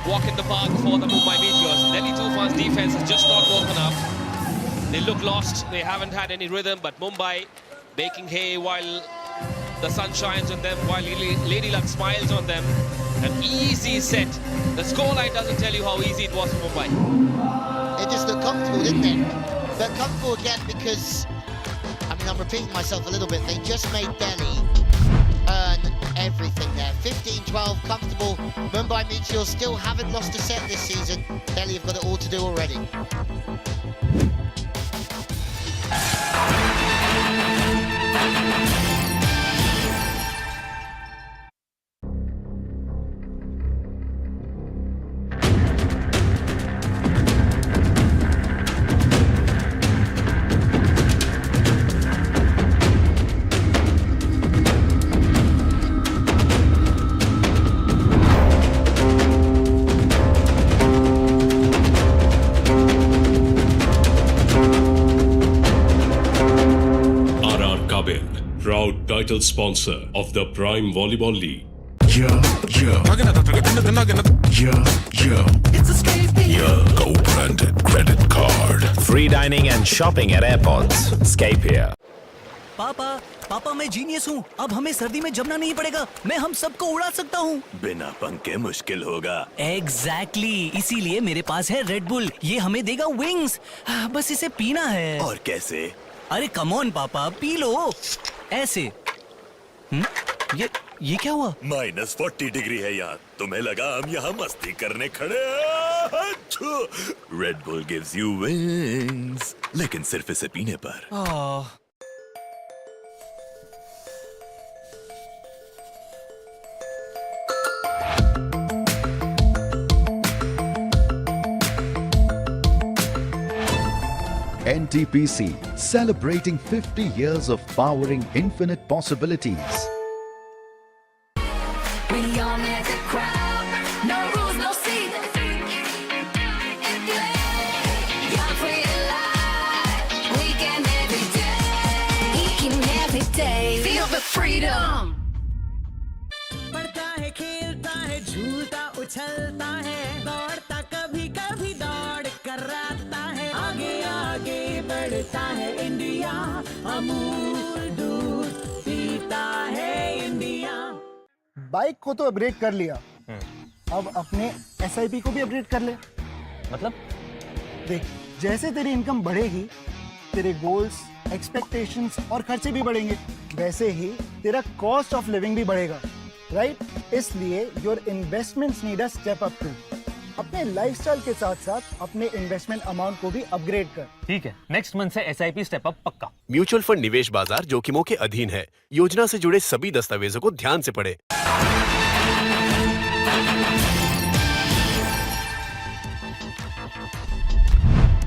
walk in the park for the Mumbai Meteors. Delhi Toofans defense has just not woken up. They look lost, they haven't had any rhythm, but Mumbai making hay while the sun shines on them, while Lady Luck smiles on them. An easy set. The scoreline doesn't tell you how easy it was for Mumbai. They just look comfortable, didn't they? But comfortable again because, I mean, I'm repeating myself a little bit, they just made Delhi earn everything there. 15-12, comfortable. Mumbai Meteors still haven't lost a set this season. Delhi have got it all to do already. Proud title sponsor of the Prime Volleyball League. It's a Scape co-branded credit card. Free dining and shopping at airports. Escape here. पापा मैं genius हूँ. अब हमें सर्दी में जमना नहीं पड़ेगा. मैं हम सबको उड़ा सकता हूँ. बिना पंखे मुश्किल होगा. Exactly. इसीलिए मेरे पास है रेड बुल. ये हमें देगा विंग्स. बस इसे पीना है. और कैसे? अरे कम ऑन पापा, पी लो. ऐसे. ये क्या हुआ? -40 डिग्री है यहाँ. तुम्हें लगा हम यहाँ मस्ती करने खड़े. Red bull gives you wings. लेकिन सिर्फ इसे पीने पर. NTPC, celebrating 50 years of powering infinite possibilities. We all make a crowd. No rules, no seat. Young, free, alive. Weekend every day. Weekend every day. Feel the freedom. पढ़ता है, खेलता है, झूलता, उछलता है, दौड़ता, कभी कभी दौड़ कराता है. आगे आगे बढ़ता है इंडिया. अमूल दूध पीता है इंडिया. बाइक को तो अपग्रेड कर लिया. अब अपने SIP को भी अपग्रेड कर ले. मतलब? देख, जैसे तेरी इनकम बढ़ेगी, तेरे गोल्स, एक्सपेक्टेशंस और खर्चे भी बढ़ेंगे. वैसे ही तेरा कॉस्ट ऑफ लिविंग भी बढ़ेगा, राइट? इसलिए your investments need a step up too. अपने लाइफस्टाइल के साथ साथ अपने इन्वेस्टमेंट अमाउंट को भी अपग्रेड कर। ठीक है, नेक्स्ट मंथ से SIP स्टेप अप पक्का। म्यूचुअल फंड निवेश बाजार जोखिमों के अधीन है। योजना से जुड़े सभी दस्तावेजों को ध्यान से पढ़ें।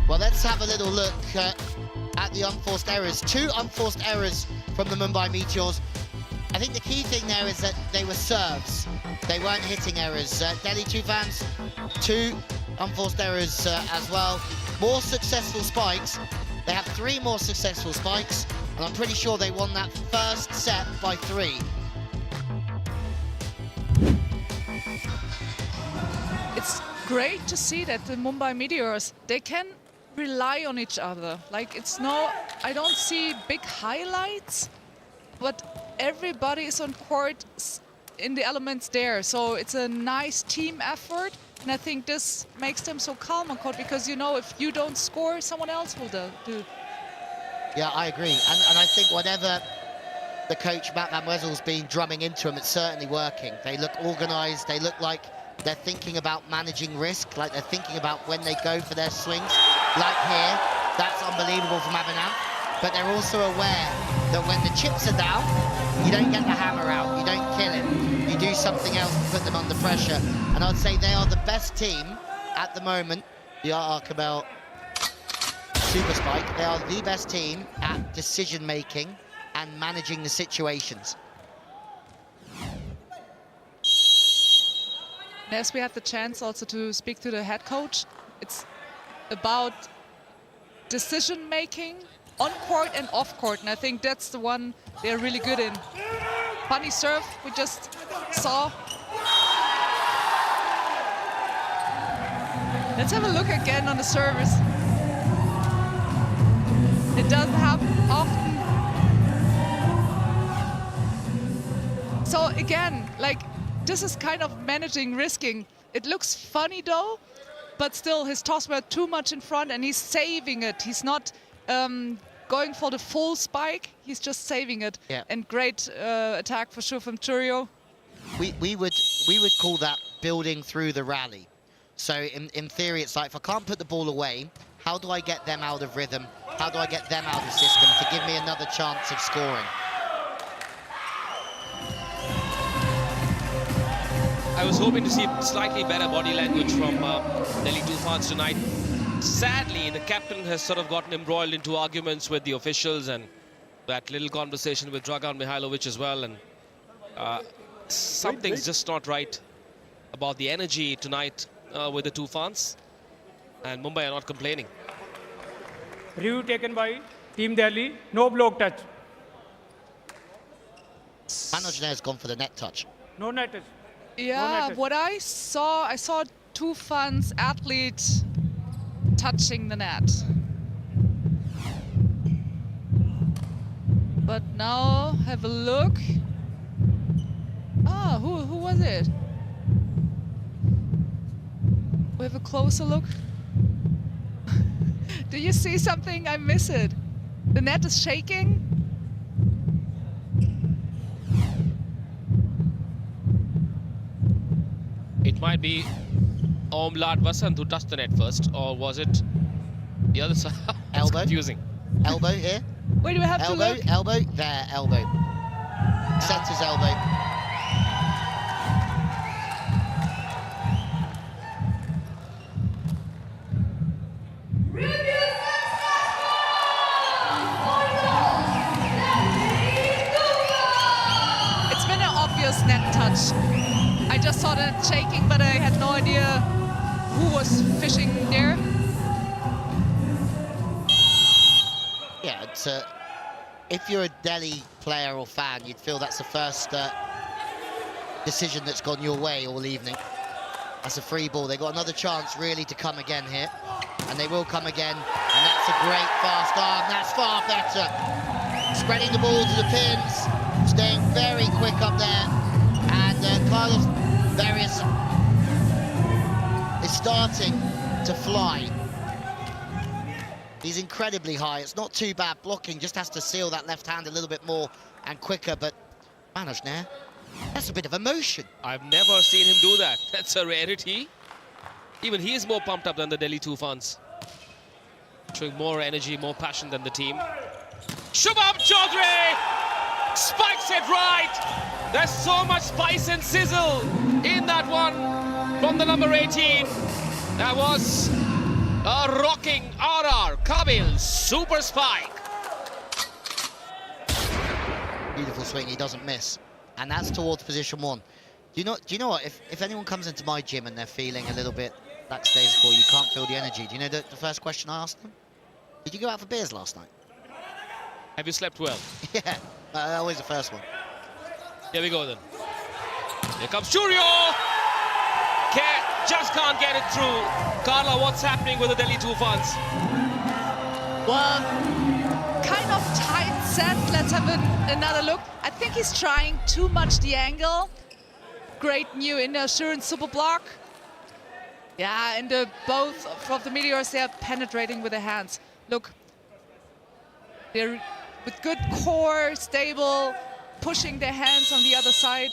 Well, let's have a little look at the unforced errors. 2 unforced errors from the Mumbai Meteors. I think the key thing there is that they were serves. They weren't hitting errors. Delhi Toofans, 2 unforced errors as well. More successful spikes. They have 3 more successful spikes, and I'm pretty sure they won that first set by 3. It's great to see that the Mumbai Meteors, they can rely on each other. Like, I don't see big highlights, but everybody is on court in the elements there. So it's a nice team effort. And I think this makes them so calm on court because, you know, if you don't score, someone else will do. Yeah, I agree. And I think whatever the coach, Matt Van Wezel's been drumming into them, it's certainly working. They look organised. They look like they're thinking about managing risk, like they're thinking about when they go for their swings. Like here, that's unbelievable from Abhinav. But they're also aware that when the chips are down, you don't get the hammer out, you don't kill him. You do something else to put them under pressure. And I'd say they are the best team at the moment, the RR Kabel Super Spike. They are the best team at decision-making and managing the situations. Yes, we had the chance also to speak to the head coach. It's about decision-making on court and off court, and I think that's the one they're really good in. Funny serve we just saw. Let's have a look again on the service. It doesn't happen often. So again, like, this is kind of managing risking. It looks funny though, but still his toss were too much in front and he's saving it. He's not going for the full spike, he's just saving it. Yeah. And great attack for sure from Churio. We would call that building through the rally. So in theory, it's like, if I can't put the ball away, how do I get them out of rhythm? How do I get them out of system to give me another chance of scoring? I was hoping to see slightly better body language from Delhi Toofans tonight. Sadly, the captain has sort of gotten embroiled into arguments with the officials and that little conversation with Dragan Mihailovic as well. And something's just not right about the energy tonight with the Toofans. And Mumbai are not complaining. Review taken by Team Delhi. No block touch. Manoj has gone for the net touch. No net touch. Yeah, what I saw Toofans athletes touching the net. But now have a look. Ah, who was it? We have a closer look. Do you see something? I miss it. The net is shaking. It might be Omlad Vasant who touched the net first, or was it the other side? Elbow. Confusing. Elbow here. Where do we have elbow, to look? Elbow, there, elbow. Centre's elbow. It's been an obvious net touch. I just saw that shaking, but I had no idea who was fishing there. Yeah, it's if you're a Delhi player or fan, you'd feel that's the first decision that's gone your way all evening. That's a free ball. They got another chance really to come again here, and they will come again. And that's a great fast arm. That's far better. Spreading the ball to the pins, staying very quick up there, and Carlos Various is starting to fly. He's incredibly high. It's not too bad blocking, just has to seal that left hand a little bit more and quicker, but Manoj Nair, that's a bit of emotion. I've never seen him do that. That's a rarity. Even he is more pumped up than the Delhi Toofans. Showing more energy, more passion than the team. Shubham Chaudhary spikes it right. There's so much spice and sizzle in that one from the number 18. That was a rocking RR Kabil super spike. Beautiful swing, he doesn't miss. And that's towards position 1. Do you know what? If anyone comes into my gym and they're feeling a little bit lackadaisical, you can't feel the energy. Do you know the first question I asked them? Did you go out for beers last night? Have you slept well? Yeah, always the first one. Here we go then. Here comes Churio. Just can't get it through. Carla, what's happening with the Delhi Toofans? Well, kind of tight set. Let's have another look. I think he's trying too much the angle. Great new inner assurance super block. Yeah, and both of the Meteors, they're penetrating with their hands. Look, they're with good core, stable, pushing their hands on the other side.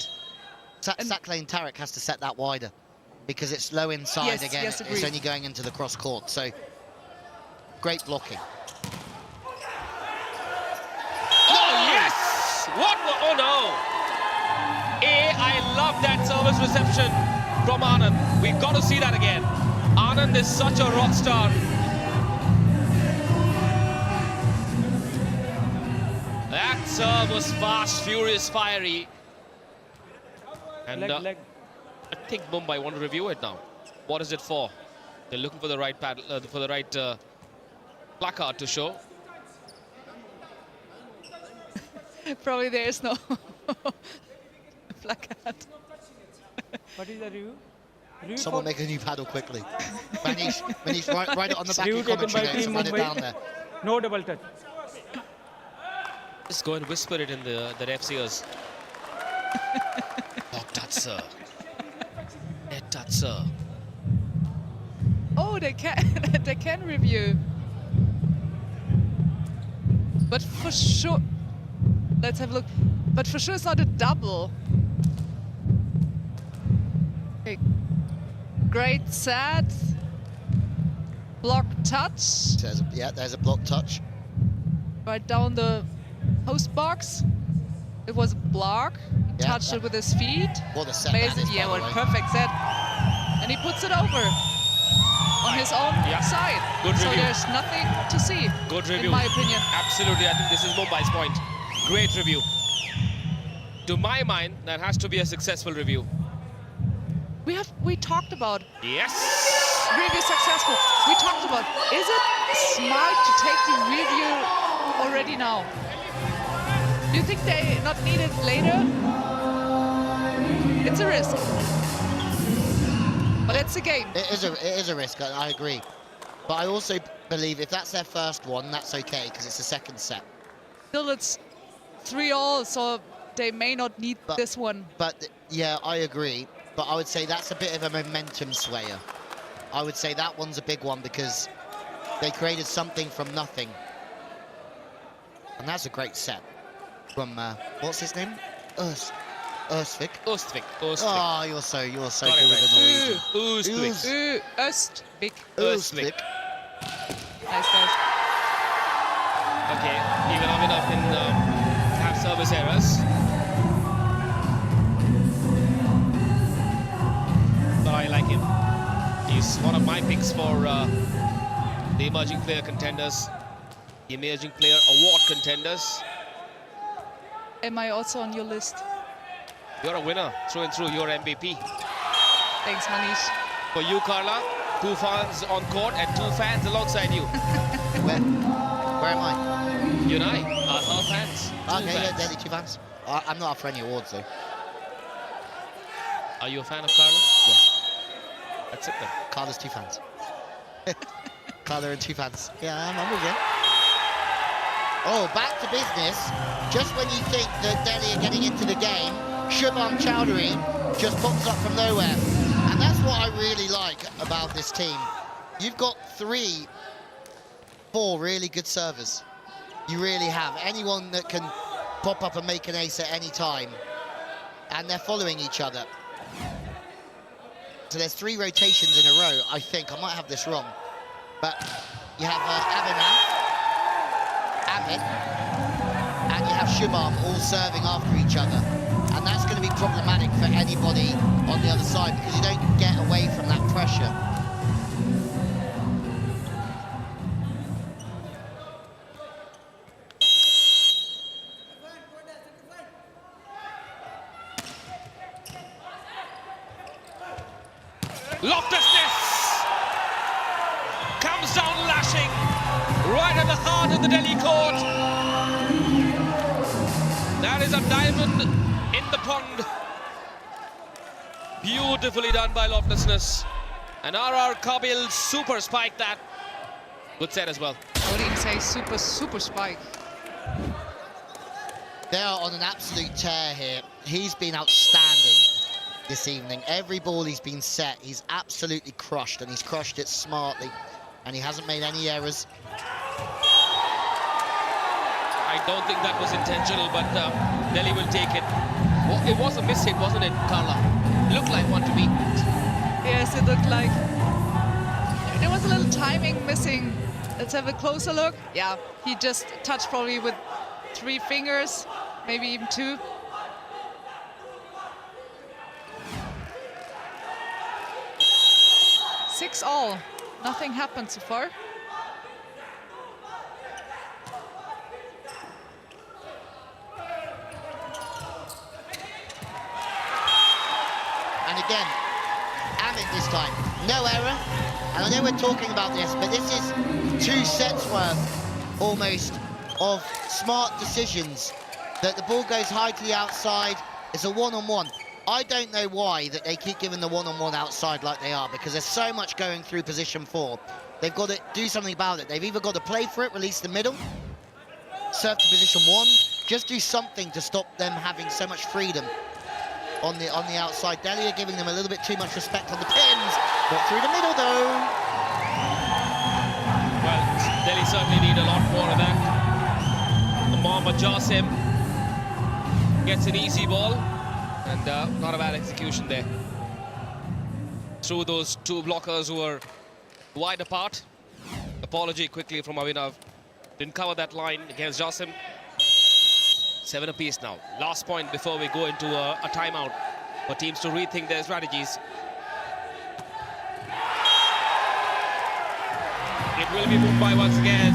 Saklane Tarek has to set that wider because it's low inside again. Yes, it's only going into the cross court. So great blocking. Oh, yes! What? Oh, no. I love that service reception from Anand. We've got to see that again. Anand is such a rock star. That serve was fast, furious, fiery. And I think Mumbai want to review it now. What is it for? They're looking for the right placard to show. Probably there is no placard. What is the review? Someone make a new paddle quickly. Manish, write it on the back of your commentary notes and run it down there. No double touch. Just go and whisper it in the ref's ears. Oh, that's sir. That's sir. Oh, they can review. But for sure, let's have a look. But for sure, it's not a double. Okay. Great set. Block touch. There's a block touch. Right down the post box. It was a block. He touched it with his feet. What a set that is, yeah, what a perfect set. And he puts it over on his own side. Good so review. there's nothing to see. Good review. In my opinion. Absolutely, I think this is Mumbai's point. Great review. To my mind, that has to be a successful review. We talked about. Yes. Review successful. We talked about. Is it smart to take the review already now? Do you think they not need it later? It's a risk. But it's a game. It is a risk, I agree. But I also believe if that's their first one, that's okay, because it's the second set. Still, it's 3-all, so they may not need this one. But, yeah, I agree. But I would say that's a bit of a momentum swayer. I would say that one's a big one because they created something from nothing. And that's a great set from, what's his name? Østvik. Oh, you're so good with the Norwegian. Østvik. Nice, guys. Okay, even Aminov can have service errors. But I like him. He's one of my picks for the emerging player contenders, the emerging player award contenders. Am I also on your list? You're a winner through and through. You're MVP. Thanks, Manish. For you, Carla, 2 fans on court and 2 fans alongside you. Where am I? You and I are her fans. Okay, yeah, Delhi 2 fans. I'm not up for any awards, though. Are you a fan of Carla? Yes. That's it then. Carla's 2 fans. Carla and 2 fans. Yeah, I'm with you. Oh, back to business. Just when you think that Delhi are getting into the game, Shubham Chaudhary just pops up from nowhere. And that's what I really like about this team. You've got 3, 4 really good servers. You really have. Anyone that can pop up and make an ace at any time. And they're following each other. So there's 3 rotations in a row, I think. I might have this wrong. But you have Ahmed, and you have Shubham all serving after each other. And that's going to be problematic for anybody on the other side because you don't get away from that pressure. Loftus comes down lashing right at the heart of the Delhi court. That is a diamond in the pond. Beautifully done by Loftus. And R.R. Kabil super spiked that. Good set as well. I would even say super spike. They are on an absolute tear here. He's been outstanding this evening. Every ball he's been set, he's absolutely crushed, and he's crushed it smartly, and he hasn't made any errors. I don't think that was intentional, but Delhi will take it. Well, it was a miss hit, wasn't it, Carla? Looked like one to me. Yes, it looked like. There was a little timing missing. Let's have a closer look. Yeah, he just touched probably with 3 fingers, maybe even 2. Six all. Nothing happened so far. And again, Ahmed this time, no error. And I know we're talking about this, but this is 2 sets worth almost of smart decisions. That the ball goes high to the outside, it's a one-on-one. I don't know why that they keep giving the one-on-one outside like they are, because there's so much going through position 4. They've got to do something about it. They've either got to play for it, release the middle, serve to position 1, just do something to stop them having so much freedom on the outside. Delhi are giving them a little bit too much respect on the pins. Not through the middle though. Well, Delhi certainly need a lot more of that. Mohammad Jasim gets an easy ball, and not a bad execution there. Through those 2 blockers who were wide apart. Apology quickly from Avinav. Didn't cover that line against Jasim. 7 apiece now. Last point before we go into a timeout for teams to rethink their strategies. It will be Mumbai once again.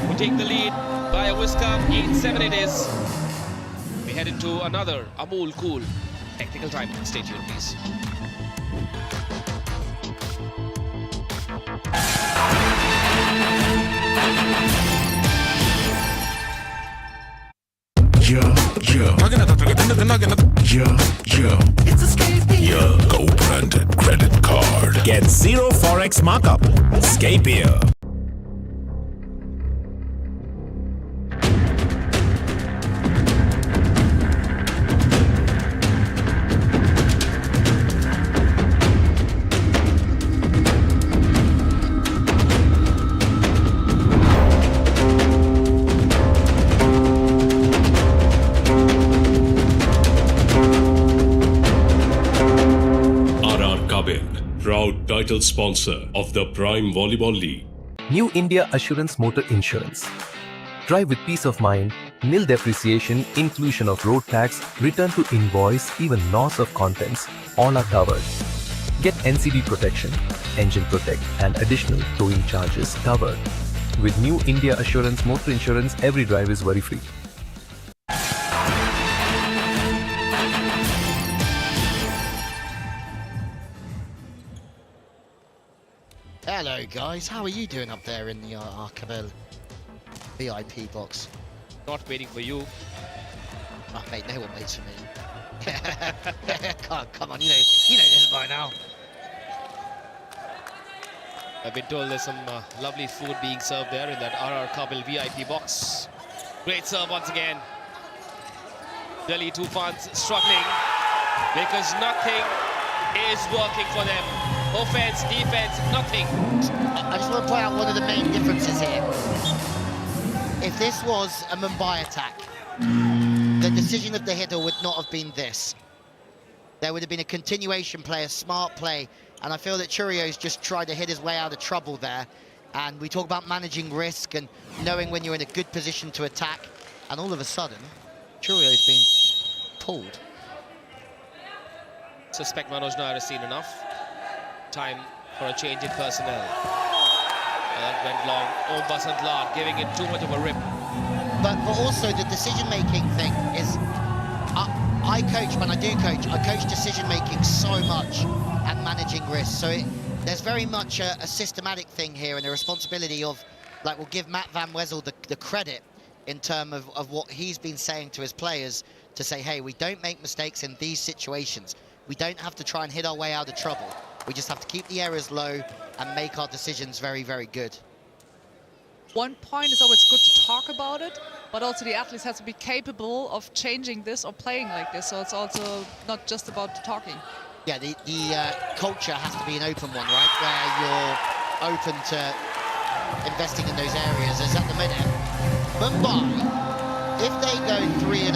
We take the lead by a whisker. 8-7 it is. We head into another Amul Cool technical time. Stay tuned, please. It's Escape Go branded credit card. Get 0 Forex markup. Escape here. Proud title sponsor of the Prime Volleyball League. New India Assurance Motor Insurance. Drive with peace of mind, nil depreciation, inclusion of road tax, return to invoice, even loss of contents, all are covered. Get NCD protection, engine protect, and additional towing charges covered. With New India Assurance Motor Insurance, every drive is worry-free. Hello guys, how are you doing up there in the Arkabel VIP box? Not waiting for you. Oh mate, no one waits for me. Come on, you know this by now. I've been told there's some lovely food being served there in that RR Kabil VIP box. Great serve once again. Delhi Toofans struggling because nothing is working for them. Offense, defense, nothing. I just want to point out one of the main differences here. If this was a Mumbai attack, the decision of the hitter would not have been this. there would have been a continuation play, a smart play, and I feel that Churio's just tried to hit his way out of trouble there. And we talk about managing risk and knowing when you're in a good position to attack, and all of a sudden, Churio's been pulled. Suspect Manoj Nair has seen enough. Time for a change in personnel. That went long. Oh, Basant Lal giving it too much of a rip. But also the decision-making thing is, I coach, when I do coach, I coach decision-making so much and managing risk. So there's very much a systematic thing here and a responsibility of, like, we'll give Matt Van Wezel the credit in terms of what he's been saying to his players to say, hey, we don't make mistakes in these situations. We don't have to try and hit our way out of trouble. We just have to keep the errors low and make our decisions very, very good. One point is always good to talk about it, but also the athletes have to be capable of changing this or playing like this. So it's also not just about talking. Yeah, the culture has to be an open one, right? Where you're open to investing in those areas. As at the minute, Mumbai, if they go 3-0,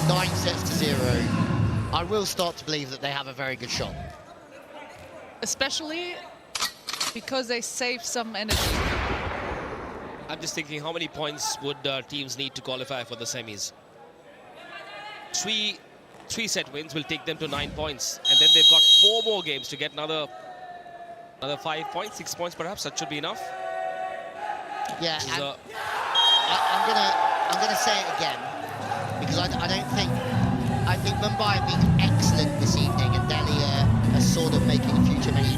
9-0, I will start to believe that they have a very good shot. Especially because they save some energy. I'm just thinking, how many points would teams need to qualify for the semis? Three set wins will take them to 9 points, and then they've got 4 more games to get another 5 points, 6 points perhaps. That should be enough. Yeah, and I'm gonna say it again because I think Mumbai have been excellent this evening, and Delhi are sort of making a few too many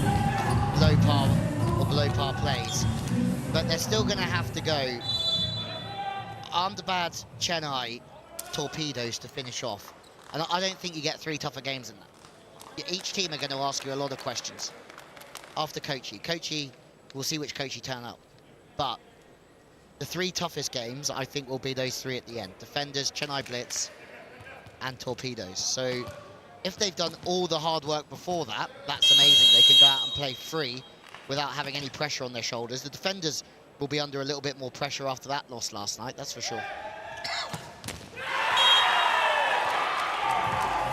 low par or below par plays. But they're still going to have to go Ahmedabad, Chennai, Torpedoes to finish off. And I don't think you get 3 tougher games than that. Each team are going to ask you a lot of questions. After Kochi. Kochi, we'll see which Kochi turn up. But the 3 toughest games, I think, will be those 3 at the end. Defenders, Chennai Blitz, and Torpedoes. So if they've done all the hard work before that, that's amazing. They can go out and play free without having any pressure on their shoulders. The defenders will be under a little bit more pressure after that loss last night, that's for sure.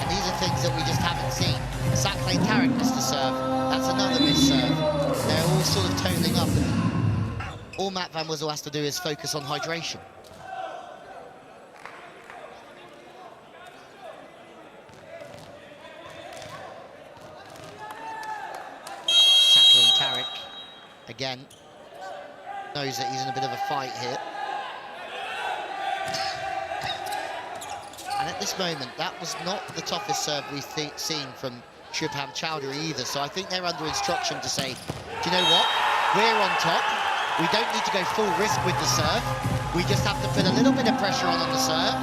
And these are things that we just haven't seen. Saklane Tarek missed a serve. That's another missed serve. They're all sort of totaling up. And all Matt Van Wezel has to do is focus on hydration. Again, knows that he's in a bit of a fight here. And at this moment, that was not the toughest serve we've seen from Shubham Chowdhury either. So I think they're under instruction to say, do you know what? We're on top. We don't need to go full risk with the serve. We just have to put a little bit of pressure on the serve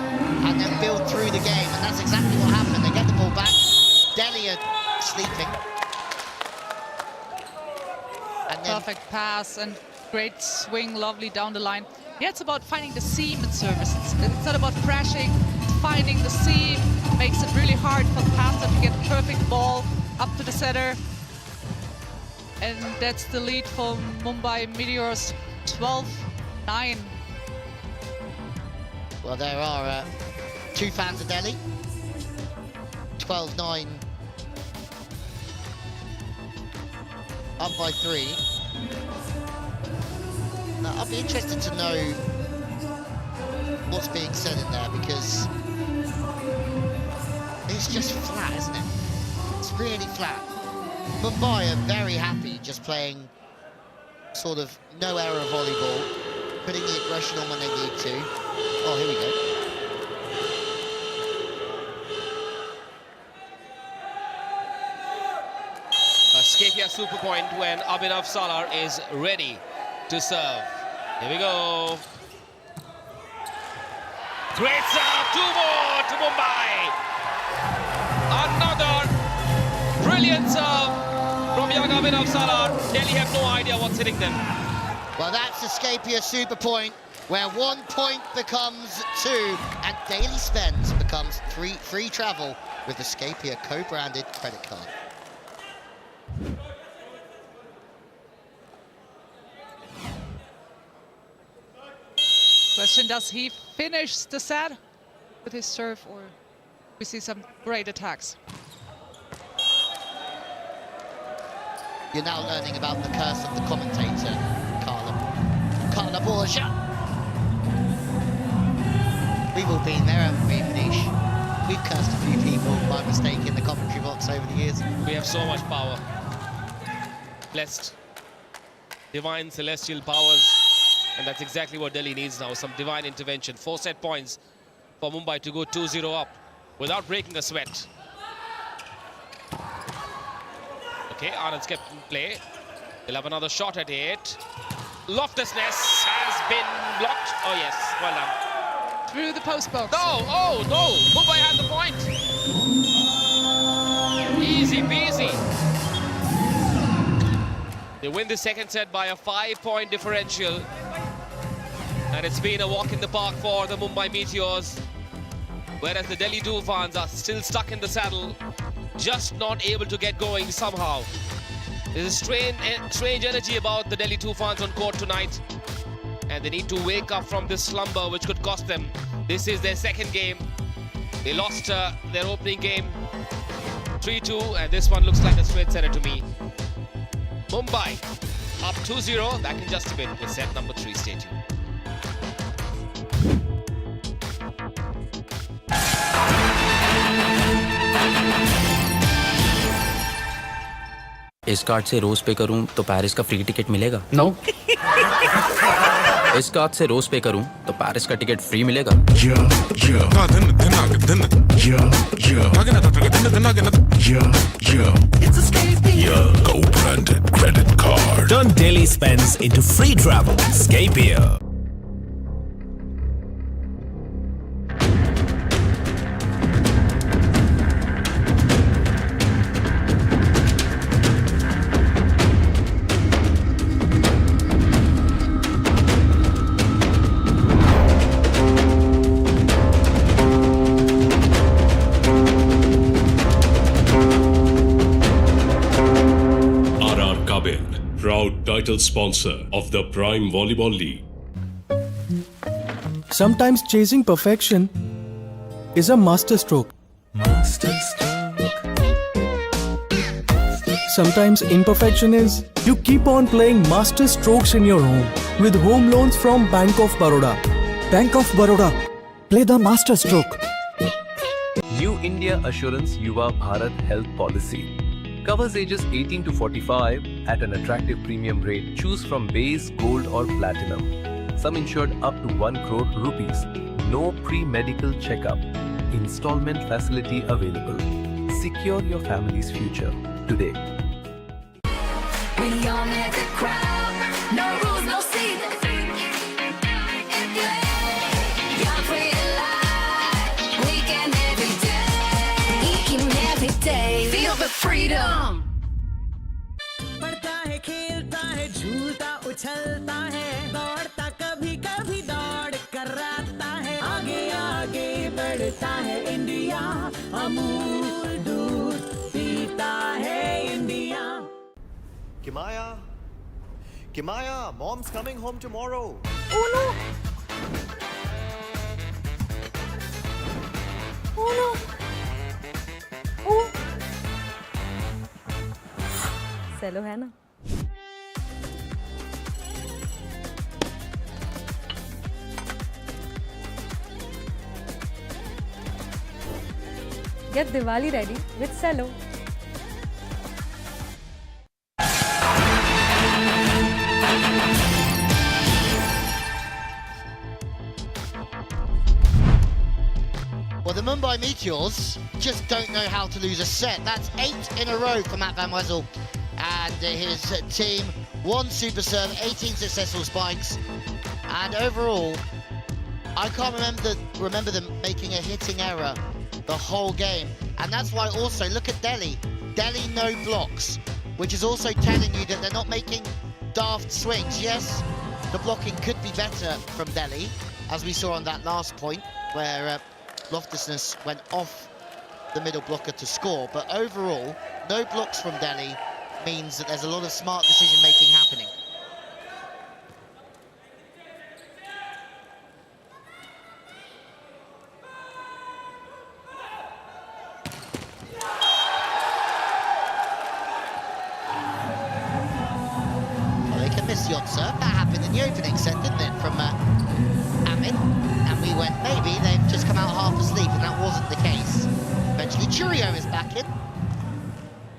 and then build through the game. And that's exactly what happened. They get the ball back. Delhi are sleeping. Perfect pass and great swing, lovely down the line. Yeah, it's about finding the seam in service. It's not about crashing, it's finding the seam. Makes it really hard for the passer to get the perfect ball up to the setter. And that's the lead for Mumbai Meteors, 12-9. Well, there are 2 fans of Delhi. 12-9. Up by 3. Now, I'll be interested to know what's being said in there because it's just flat, isn't it? It's really flat. Mumbai are very happy just playing sort of no error volleyball, putting the aggression on when they need to. Oh, here we go. Scapia super point when Abhinav Salar is ready to serve. Here we go. Great serve, 2 more to Mumbai. Another brilliant serve from young Abhinav Salar. Delhi have no idea what's hitting them. Well, that's a Scapia super point where 1 point becomes 2 and daily spends becomes free travel with the Scapia co-branded credit card. Question, does he finish the set with his serve, or we see some great attacks? You're now learning about the curse of the commentator, Carla Borgia. We've all been there, haven't we, Manish? We've cursed a few people by mistake in the commentary box over the years. We have so much power. Blessed. Divine celestial powers. And that's exactly what Delhi needs now, some divine intervention. 4 set points for Mumbai to go 2-0 up without breaking a sweat. Okay, Anand's kept in play. He'll have another shot at 8. Loftus-Ness has been blocked. Oh yes, well done. Through the post box. No, oh no, Mumbai had the point. Easy peasy. They win the second set by a 5-point differential. And it's been a walk in the park for the Mumbai Meteors. Whereas the Delhi Toofans are still stuck in the saddle, just not able to get going somehow. There's a strange energy about the Delhi Toofans on court tonight. And they need to wake up from this slumber, which could cost them. This is their second game. They lost their opening game 3-2, and this one looks like a straight setter to me. Mumbai up 2-0, back in just a bit with set number 3. Stay tuned. इस card से रोज पे करूं तो Paris का free ticket मिलेगा? No. इस card से रोज पे करूं तो पेरिस का टिकट फ्री मिलेगा? Co-branded credit card. Turn daily spends into free travel. Escape here. Proud title sponsor of the Prime Volleyball League. Sometimes chasing perfection is a masterstroke. Sometimes imperfection is you keep on playing master strokes in your home with home loans from Bank of Baroda. Bank of Baroda. Play the master stroke. New India Assurance Yuva Bharat Health Policy. Covers ages 18 to 45 at an attractive premium rate. Choose from base, gold or platinum. Sum insured up to 1 crore rupees. No pre-medical checkup. Installment facility available. Secure your family's future today. We all make a crowd. No rules, no season. Young, free, alive. Weekend every day. Eating every day. Feel the freedom. पढ़ता है, खेलता है, झूलता उछलता है, दौड़ता कभी कभी दौड़ कराता है, आगे आगे बढ़ता है इंडिया, अमूल दूध पीता है India. Kimaya, mom's coming home tomorrow. Oh no! Oh no! Oh! चलो है ना. Get Diwali ready with Cello. Well, the Mumbai Meteors just don't know how to lose a set. That's 8 in a row for Matt Van Wezel and his team. 1 super serve, 18 successful spikes, and overall, I can't remember them making a hitting error the whole game. And that's why also, look at Delhi. Delhi no blocks, which is also telling you that they're not making daft swings. Yes, the blocking could be better from Delhi, as we saw on that last point, where Loftus-Ness went off the middle blocker to score. But overall, no blocks from Delhi means that there's a lot of smart decision-making happening. odd serve. That happened in the opening set, didn't it, from Ahmed? And we went, maybe they've just come out half asleep, and that wasn't the case. Eventually, Churio is back in.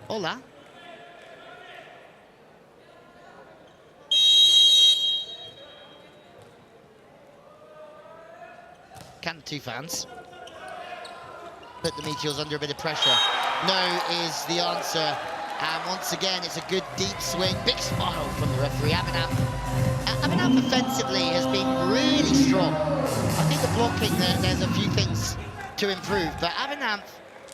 Hola. Can the Toofans put the Meteors under a bit of pressure? No is the answer. And once again, it's a good deep swing. Big smile from the referee. Ahmedabad offensively has been really strong. I think the blocking, there's a few things to improve. But Ahmedabad,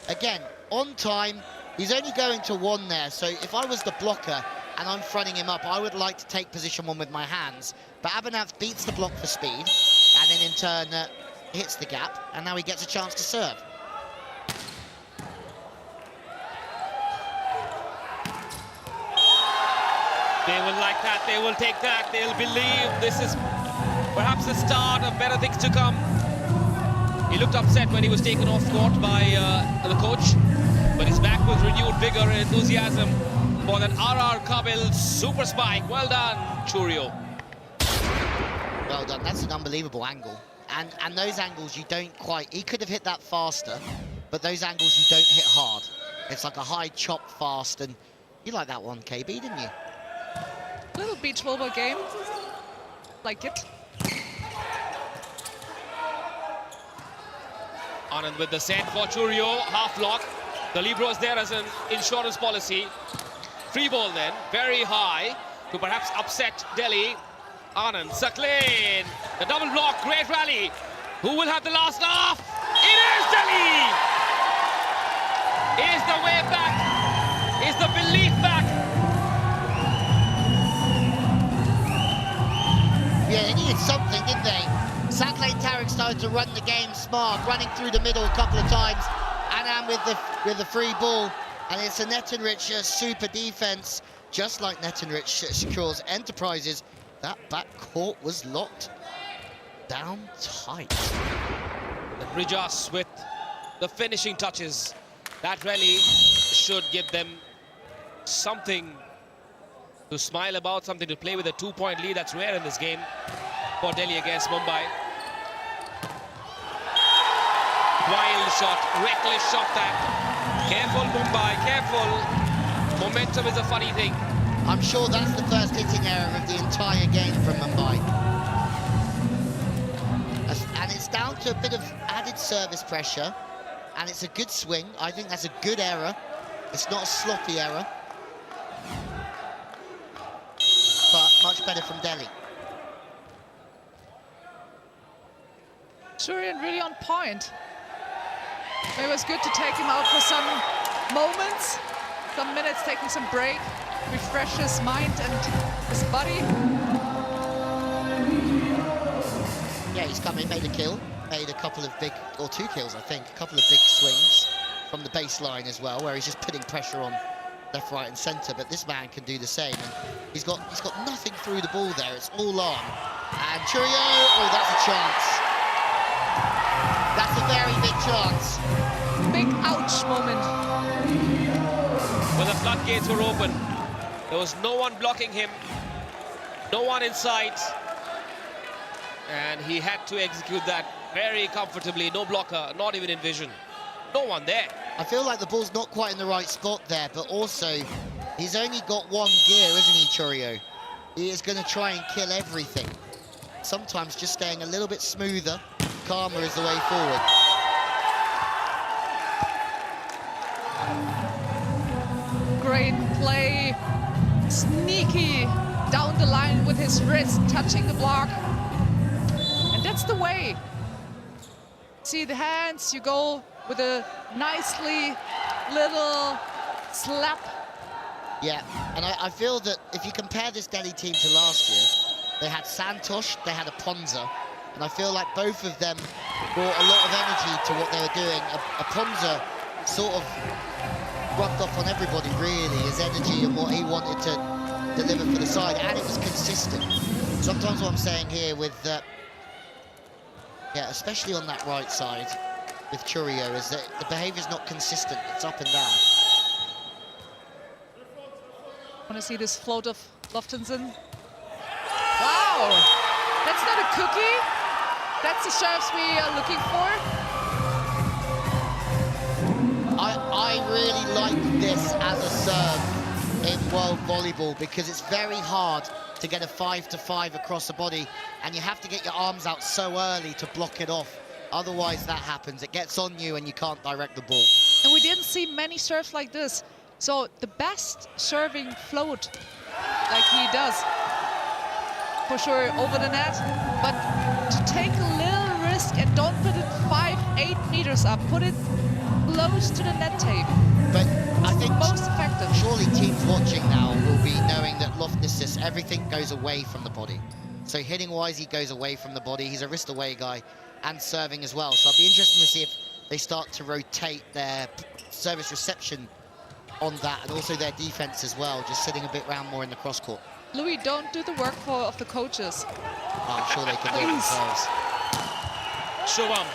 again, on time. He's only going to 1 there. So if I was the blocker and I'm fronting him up, I would like to take position 1 with my hands. But Ahmedabad beats the block for speed. And then in turn, hits the gap. And now he gets a chance to serve. They will like that, they will take that, they'll believe this is perhaps the start of better things to come. He looked upset when he was taken off court by the coach, but he's back with renewed vigor and enthusiasm for that RR Kabil super spike. Well done, Churio. Well done, that's an unbelievable angle. And those angles you don't quite, he could have hit that faster, but those angles you don't hit hard. It's like a high chop fast, and you like that one, KB, didn't you? Little beach volleyball game. Like it. Anand with the set for Churio, half block. The libero is there as an insurance policy. Free ball then, very high to perhaps upset Delhi. Anand, Saklin, the double block, great rally. Who will have the last laugh? It is Delhi! Is the way back? Is the belief back? Yeah, they needed something, didn't they? Saklin Tariq started to run the game smart, running through the middle a couple of times. Anand with the free ball, and it's a Nettenrich super defense, just like Nettenrich secures Enterprises. That backcourt was locked down tight. And Rijas with the finishing touches. That rally should give them something to smile about, something to play with. A 2-point lead, that's rare in this game for Delhi against Mumbai. Wild shot, reckless shot that. Careful Mumbai, careful. Momentum is a funny thing. I'm sure that's the first hitting error of the entire game from Mumbai. And it's down to a bit of added service pressure. And it's a good swing. I think that's a good error. It's not a sloppy error. But much better from Delhi. Shurian really on point. It was good to take him out for some moments, some minutes, taking some break, refresh his mind and his body. Yeah, he's come in, made a kill, made a couple of big, or 2 kills, I think, a couple of big swings from the baseline as well, where he's just putting pressure on left, right, and centre. But this man can do the same, and he's got nothing through the ball there. It's all on. And Churio, oh, that's a chance. That's a very big chance. Big ouch moment. Well, the floodgates were open. There was no one blocking him, no one in sight, and he had to execute that very comfortably. No blocker, not even in vision. No one there. I feel like the ball's not quite in the right spot there, but also he's only got 1 gear, isn't he, Churio? He is going to try and kill everything. Sometimes just staying a little bit smoother, calmer is the way forward. Great play, sneaky down the line with his wrist, touching the block. And that's the way. See the hands, you go with a nicely little slap. Yeah, and I feel that if you compare this Delhi team to last year, they had Santosh, they had a Ponza, and I feel like both of them brought a lot of energy to what they were doing. A Ponza sort of rubbed off on everybody, really, his energy and what he wanted to deliver for the side, and it was consistent. Sometimes what I'm saying here with, yeah, especially on that right side with Churio, is that the behaviour's not consistent, it's up and down. Want to see this float of Loftensen? That's the serves we are looking for. I really like this as a serve in World Volleyball because it's very hard to get a 5-to-5 across the body, and you have to get your arms out so early to block it off. Otherwise that happens, it gets on you and you can't direct the ball. And we didn't see many serves like this. So the best serving float like he does, for sure over the net, but to take a little risk and don't put it 5-8 meters up, put it close to the net tape. But I think most effective. Surely teams watching now will be knowing that Loftus, everything goes away from the body. So hitting wise, he goes away from the body. He's a wrist away guy and serving as well. So I'll be interested to see if they start to rotate their service reception on that, and also their defense as well, just sitting a bit round more in the cross court. Louis, don't do the work of the coaches. I'm sure they can do it themselves. Shubham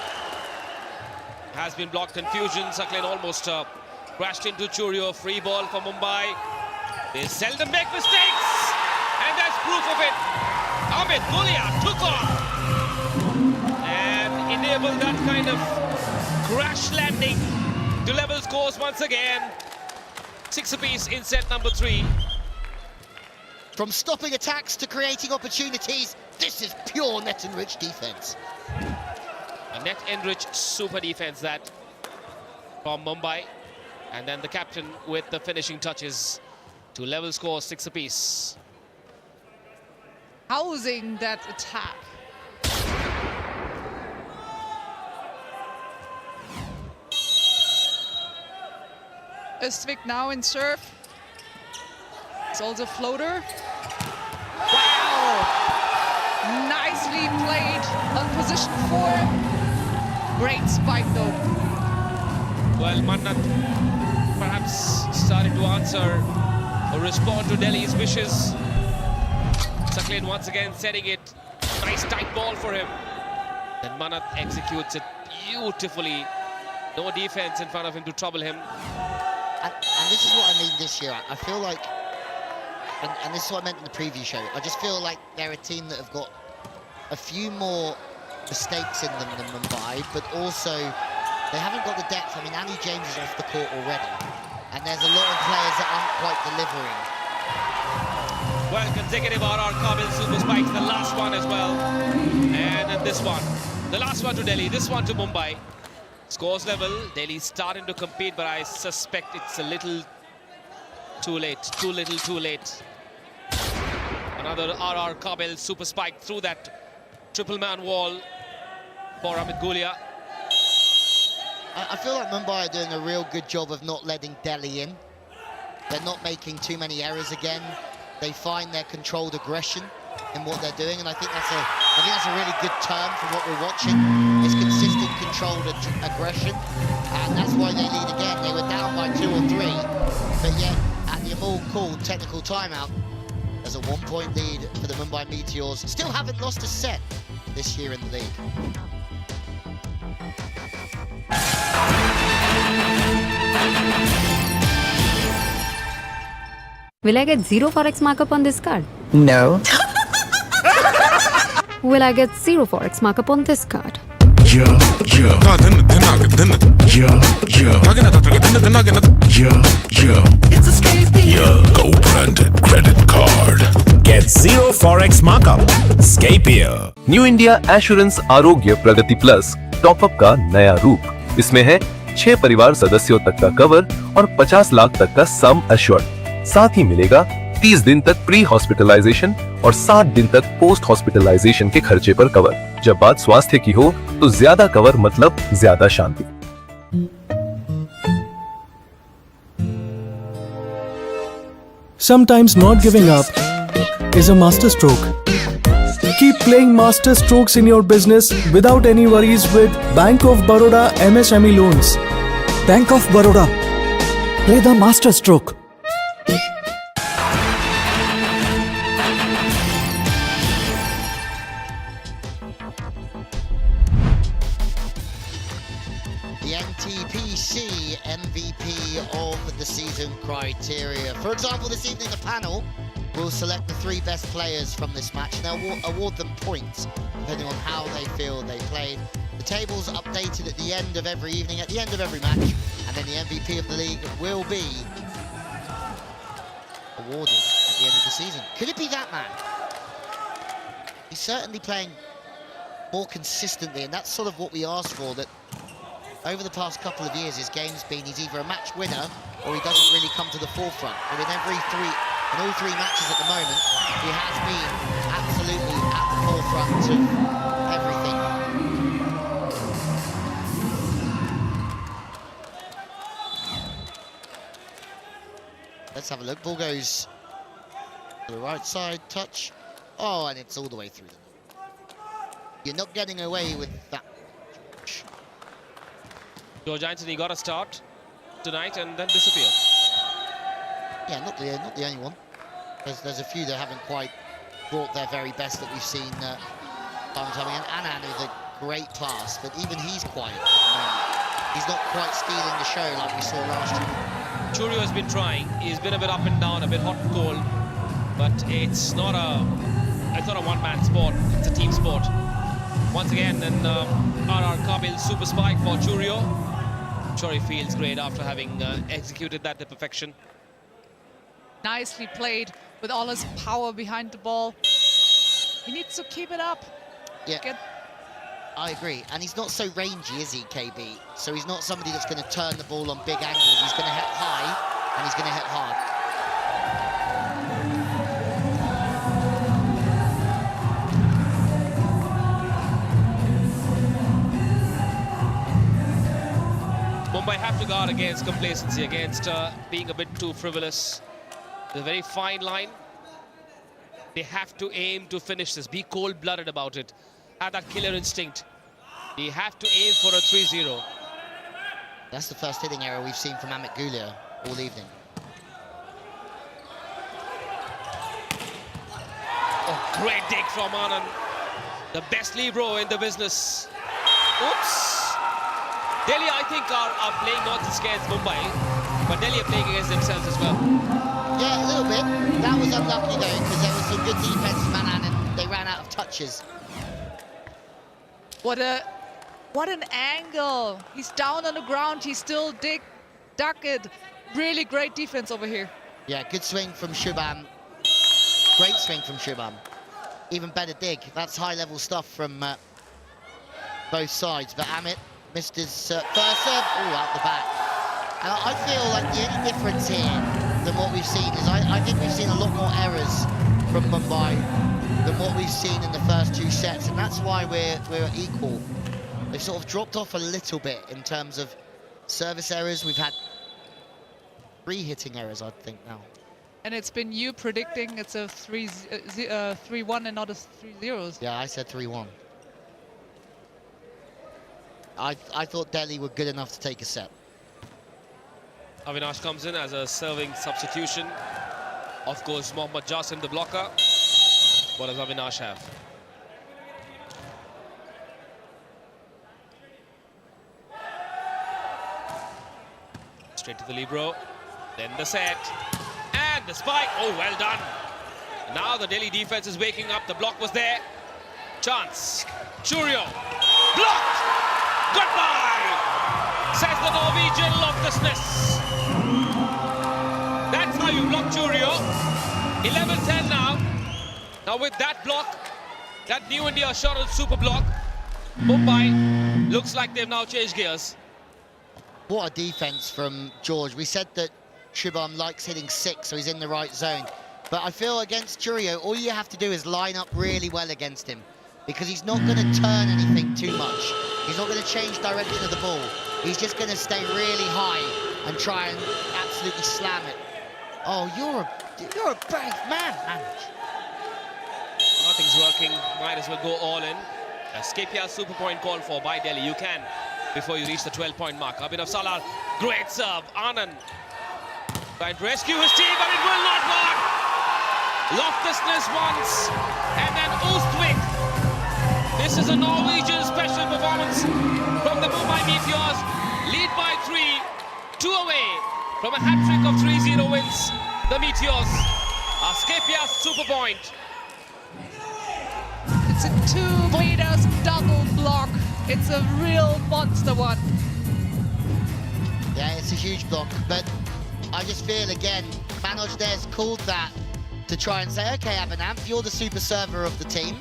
has been blocked. Confusion. Sakleen almost crashed into Churio. Free ball for Mumbai. They seldom make mistakes, and that's proof of it. Ahmedabad took off and enabled that kind of crash landing to level scores once again. 6 apiece in set number 3. From stopping attacks to creating opportunities, this is pure net-enriched defense. A net-enriched super defense that from Mumbai. And then the captain with the finishing touches to level score 6 apiece. Housing that attack. Östvik now in serve. It's also floater. Wow! Nicely played on position 4. Great spike though. Well, Mannat perhaps started to answer or respond to Delhi's wishes. Sakleen once again setting it. Nice tight ball for him. Then Mannat executes it beautifully. No defense in front of him to trouble him. And this is what I mean this year. I feel like, and this is what I meant in the preview show, I just feel like they're a team that have got a few more mistakes in them than Mumbai, but also they haven't got the depth. I mean, Annie James is off the court already, and there's a lot of players that aren't quite delivering. Well, consecutive RR Kabil super spikes, the last one as well. And then this one. The last one to Delhi, this one to Mumbai. Scores level, Delhi's starting to compete, but I suspect it's a little too late. Too little, too late. Another RR Kabil super spike through that triple man wall for Amit Gulia. I feel like Mumbai are doing a real good job of not letting Delhi in. They're not making too many errors again. They find their controlled aggression in what they're doing, and I think that's a really good term for what we're watching. It's consistent, controlled aggression, and that's why they lead again. They were down by 2 or 3, but yet at the Amul called technical timeout, there's a 1-point lead for the Mumbai Meteors. Still haven't lost a set this year in the league. Will I get 0 forex markup on this card? No. Will I get 0 forex markup on this card? It's a Scapier co-branded credit card. Get 0 forex markup. Scapier. New India assurance आरोग्य प्रगति plus top up का नया रूप। इसमें है 6 परिवार सदस्यों तक का कवर और 50 लाख तक का सम अश्योर्ड। साथ ही मिलेगा 30 दिन तक प्री हॉस्पिटलाइजेशन और 60 दिन तक पोस्ट हॉस्पिटलाइजेशन के खर्चे पर कवर। जब बात स्वास्थ्य की हो तो ज्यादा कवर मतलब ज्यादा शांति। Sometimes not giving up is a master stroke. Keep playing master strokes in your business without any worries with Bank of Baroda MSME loans. Bank of Baroda. Play the master stroke. The NTPC MVP of the season criteria. For example, this evening the panel will select the 3 best players from this match, and they'll award them points depending on how they feel they played. The table's updated at the end of every evening, at the end of every match, and then the MVP of the league will be awarded at the end of the season. Could it be that man? He's certainly playing more consistently, and that's sort of what we asked for, that over the past couple of years his game's been he's either a match winner or he doesn't really come to the forefront. But in all three matches at the moment, he has been absolutely at the forefront of everything. Let's have a look. Ball goes to the right side, touch. Oh, and it's all the way through them. You're not getting away with that. George Anthony got a start tonight and then disappeared. Yeah, not the only one. There's a few that haven't quite brought their very best that we've seen time and time again. Anand with a great pass, but even he's quiet at the moment. He's not quite stealing the show like we saw last year. Churio has been trying. He's been a bit up and down, a bit hot and cold, but it's not a one-man sport. It's a team sport. Once again, an RR Kabil super spike for Churio. I'm sure he feels great after having executed that to perfection. Nicely played with all his power behind the ball. He needs to keep it up. Yeah, I agree. And he's not so rangy, is he, KB? So he's not somebody that's going to turn the ball on big angles. He's going to hit high and he's going to hit hard. Mumbai have to guard against complacency, against being a bit too frivolous. It's a very fine line. They have to aim to finish this, be cold-blooded about it, have that killer instinct. They have to aim for a 3-0. That's the first hitting error we've seen from Amit Gulia all evening. Oh, great dig from Anand. The best libero in the business. Oops. Delhi, I think, are playing not just against Mumbai, but Delhi are playing against themselves as well. Yeah, a little bit. That was unlucky though, because there was some good defense from Anand and they ran out of touches. What an angle. He's down on the ground, he still duck it. Really great defense over here. Yeah, good swing from Shubham. Great swing from Shubham. Even better dig. That's high-level stuff from both sides. But Amit missed his first serve. Oh, out the back. And I feel like the only difference here than what we've seen is I think we've seen a lot more errors from Mumbai than what we've seen in the first 2 sets, and that's why we're equal. They've sort of dropped off a little bit in terms of service errors. We've had 3 hitting errors, I think, now. And it's been you predicting it's a 3-1 and not a 3-0. Yeah, I said 3-1. I thought Delhi were good enough to take a set. Avinash comes in as a serving substitution. Of course, Mohammad Jasim, the blocker. What does Avinash have? Straight to the libero. Then the set. And the spike. Oh, well done. Now the Delhi defense is waking up. The block was there. Chance. Churio. Blocked. Goodbye, says the Norwegian Loftusness. That's how you block Churio. 11-10 now. Now with that block, that new India shuttle super block, Mumbai looks like they've now changed gears. What a defense from George. We said that Shubham likes hitting 6, so he's in the right zone. But I feel against Churio, all you have to do is line up really well against him, because he's not going to turn anything too much. He's not going to change direction of the ball. He's just going to stay really high and try and absolutely slam it. Oh, you're a brave man, Nothing's working. Might as well go all in. Skapia super point called for by Delhi. You can before you reach the 12-point mark. Abhinav Salar, great serve. Anand trying to rescue his team, but it will not work. Loftusness once, and then Oostwick. This is a Norwegian special performance from the Mumbai Meteors. Lead by 3, 2 away from a hat-trick of 3-0 wins. The Meteors Asclepius super point. It's a 2 meters double block. It's a real monster one. Yeah, it's a huge block, but I just feel again, Manoj there's called that to try and say, okay, Abhinav, you're the super server of the team.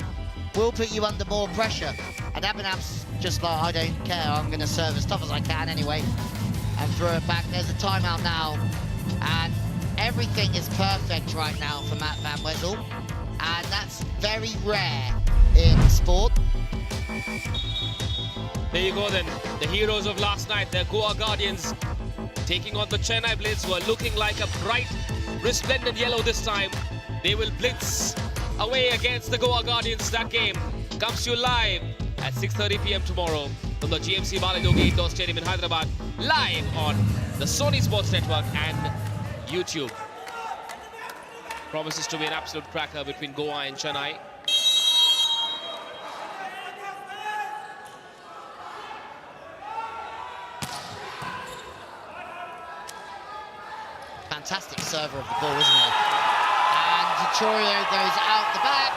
We'll put you under more pressure. And Abhinav's just like, I don't care, I'm going to serve as tough as I can anyway. And throw it back. There's a timeout now. And everything is perfect right now for Matt Van Wezel. And that's very rare in sport. There you go then, the heroes of last night, the Goa Guardians, taking on the Chennai Blitz, who are looking like a bright, resplendent yellow this time. They will blitz away against the Goa Guardians. That game comes to you live at 6:30 p.m. tomorrow from the GMC Baladogi Indoor Stadium in Hyderabad, live on the Sony Sports Network and YouTube. Promises to be an absolute cracker between Goa and Chennai. Fantastic server of the ball, isn't he? And Vittorio goes out the back,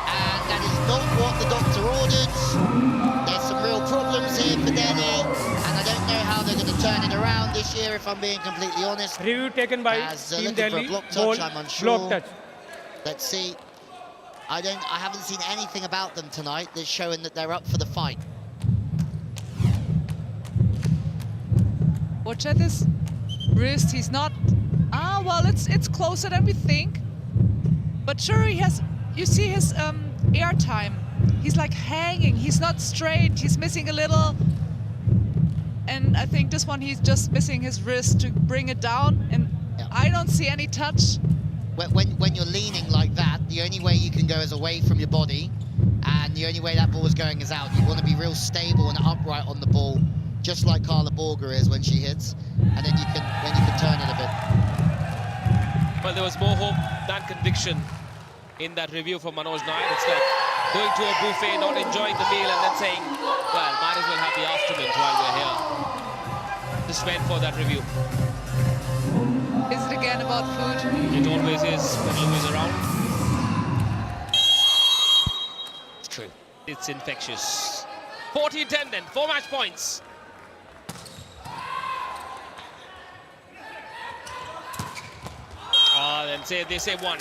and that is not what the doctor ordered. There's some real problems here for Delhi, and I don't know how they're going to turn it around this year, if I'm being completely honest. Review taken by Team Delhi. For a block touch, I'm unsure. Block touch. Let's see. I haven't seen anything about them tonight that's showing that they're up for the fight. Watch at this wrist. He's not. Well, it's closer than we think. But sure, he has. You see his air time. He's like hanging. He's not straight. He's missing a little. And I think this one he's just missing his wrist to bring it down. And yeah. I don't see any touch. When you're leaning like that, the only way you can go is away from your body, and the only way that ball is going is out. You want to be real stable and upright on the ball, just like Carla Borger is when she hits, and then you can turn it a bit. Well, there was more hope than conviction in that review from Manoj Nair. It's like going to a buffet, not enjoying the meal, and then saying, well, might as well have the afternoon while we're here. Just went for that review. Is it again about food? It always is when Lou is around. It's true. It's infectious. 14-10 then, 4 match points. Then they say one.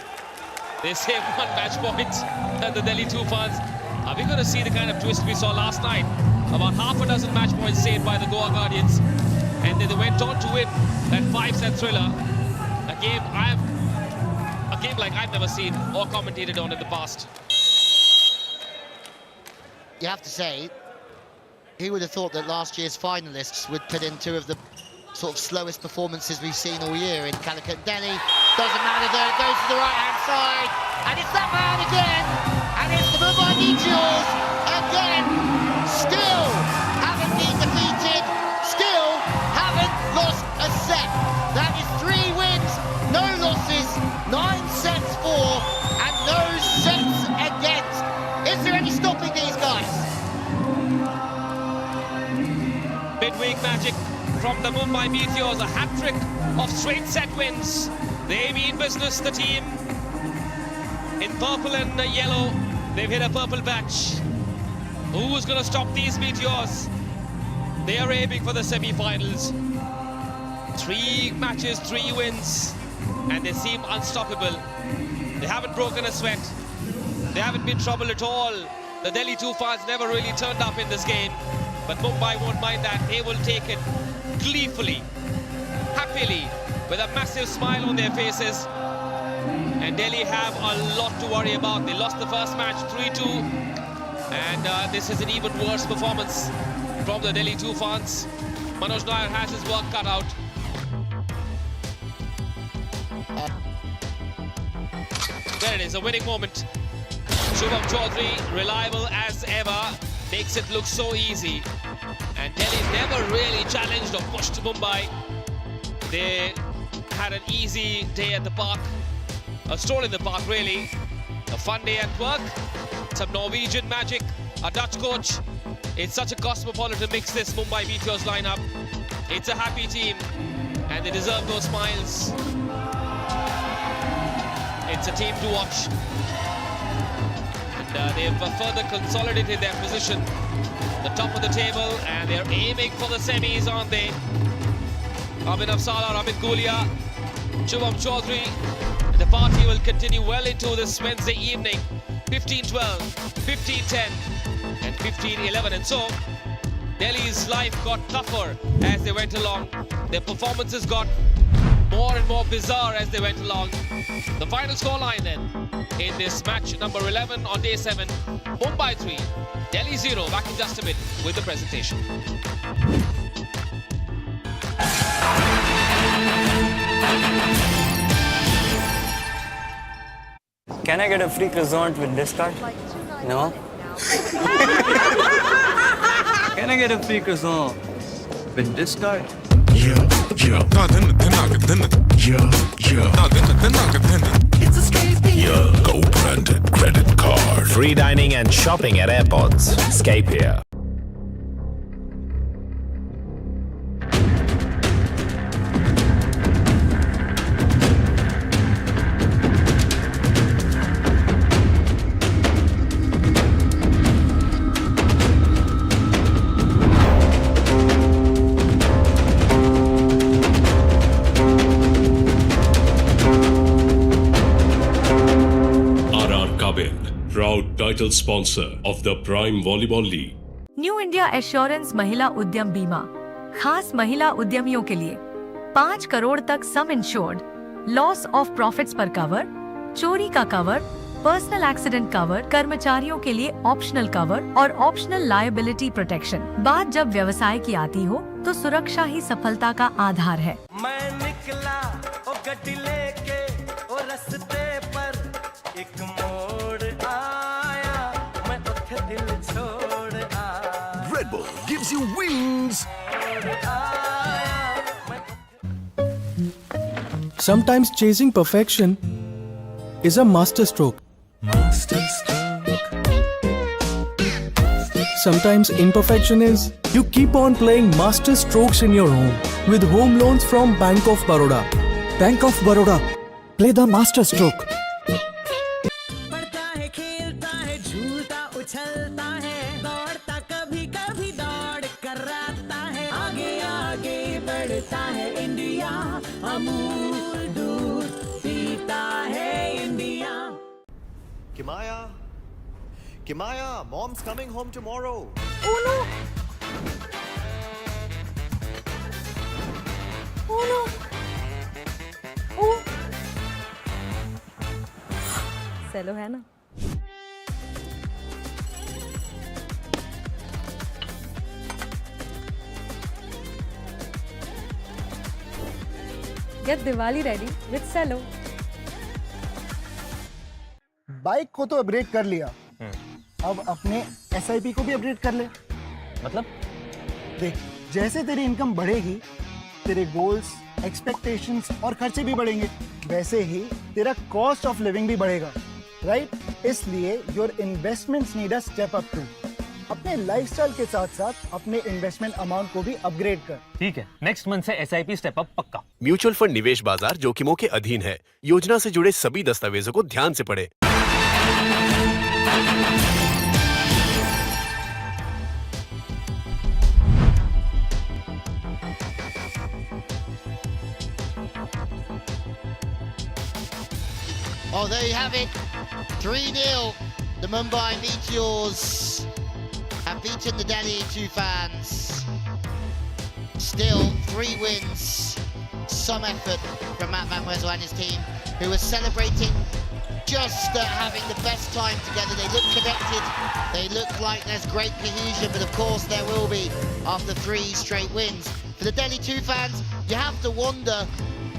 They say 1 match point. And the Delhi Toofans. Are we going to see the kind of twist we saw last night? About half a dozen match points saved by the Goa Guardians. And they went on to win that 5-set thriller. A game like I've never seen or commentated on in the past. You have to say, who would have thought that last year's finalists would put in 2 of the sort of slowest performances we've seen all year in Calicut. Delhi. Doesn't matter though, it goes to the right-hand side. And it's that man again. And it's the Mumbai Meteors again. Still haven't been defeated. Still haven't lost a set. That is 3 wins, no losses, 9 sets for, and no sets against. Is there any stopping these guys? Midweek magic from the Mumbai Meteors, a hat-trick of straight set wins. They mean business, the team. In purple and yellow, they've hit a purple patch. Who's going to stop these Meteors? They are aiming for the semi-finals. 3 matches, 3 wins, and they seem unstoppable. They haven't broken a sweat. They haven't been trouble at all. The Delhi Toofans never really turned up in this game, but Mumbai won't mind that. They will take it gleefully, happily, with a massive smile on their faces. And Delhi have a lot to worry about. They lost the first match 3-2, and this is an even worse performance from the Delhi Toofans. Manoj Nair has his work cut out. There it is, a winning moment. Shubham Chaudhary, reliable as ever, makes it look so easy. And Delhi never really challenged or pushed Mumbai. They had an easy day at the park, a stroll in the park really, a fun day at work, some Norwegian magic, a Dutch coach. It's such a cosmopolitan mix, this Mumbai Meteors lineup. It's a happy team, and they deserve those smiles. it's a team to watch. And they've further consolidated their position at the top of the table, and they're aiming for the semis, aren't they? Abhinav Sala, Amit Gulia, Shubham Chaudhary. The party will continue well into this Wednesday evening. 15-12, 15-10 and 15-11. And so, Delhi's life got tougher as they went along. Their performances got more and more bizarre as they went along. The final scoreline then, in this match number 11 on day 7, Mumbai 3, Delhi 0. Back in just a bit with the presentation. Can I get a free croissant with this card? No? Can I get a free croissant with this card? It's a Scape co-branded credit card. Free dining and shopping at airports. Scape here. Proud title sponsor of the Prime Volleyball League. New India assurance महिला उद्यम बीमा खास महिला उद्यमियों के लिए 5 करोड़ तक सम insured, loss of profits पर कवर, चोरी का कवर, पर्सनल एक्सीडेंट कवर, कर्मचारियों के लिए ऑप्शनल कवर और ऑप्शनल लायबिलिटी प्रोटेक्शन। बात जब व्यवसाय की आती हो तो सुरक्षा ही सफलता का आधार है। मैं निकला ओ गड्डी लेके ओ रस्ते पर एक मोड़ आया, मैं उठे दिल छोड़ आया। Red Bull gives you wings. Sometimes chasing perfection is a master stroke. Sometimes imperfection is you keep on playing master strokes in your home with home loans from Bank of Baroda. Bank of Baroda. Play the master stroke. पढ़ता है, खेलता है, झूलता उछलता है, दौड़ता कभी कभी दौड़ कराता है, आगे आगे बढ़ता है इंडिया, अमूल दूध पीता है India. Kimaya, mom's coming home tomorrow. Oh no! Oh no! Oh! सेलो है ना? Get Diwali ready with Cello. Bike को तो अपग्रेड कर लिया, अब अपने SIP को भी अपडेट कर ले। मतलब? देख, जैसे तेरी इनकम बढ़ेगी, तेरे गोल्स, एक्सपेक्टेशंस और खर्चे भी बढ़ेंगे, वैसे ही तेरा कॉस्ट ऑफ लिविंग भी बढ़ेगा, राइट? इसलिए your investments need a step up too. अपने लाइफस्टाइल के साथ साथ अपने इन्वेस्टमेंट अमाउंट को भी अपग्रेड कर। ठीक है, नेक्स्ट मंथ से SIP स्टेप अप पक्का। म्यूचुअल फंड निवेश बाजार जोखिमों के अधीन है। योजना से जुड़े सभी दस्तावेजों को ध्यान से पढ़ें। Oh, there you have it. 3-0. The Mumbai Meteors have beaten the Delhi Toofans. Still, 3 wins. Some effort from Matt Manwezo and his team, who are celebrating just having the best time together. They look connected. They look like there's great cohesion, but of course there will be after 3 straight wins. For the Delhi Toofans, you have to wonder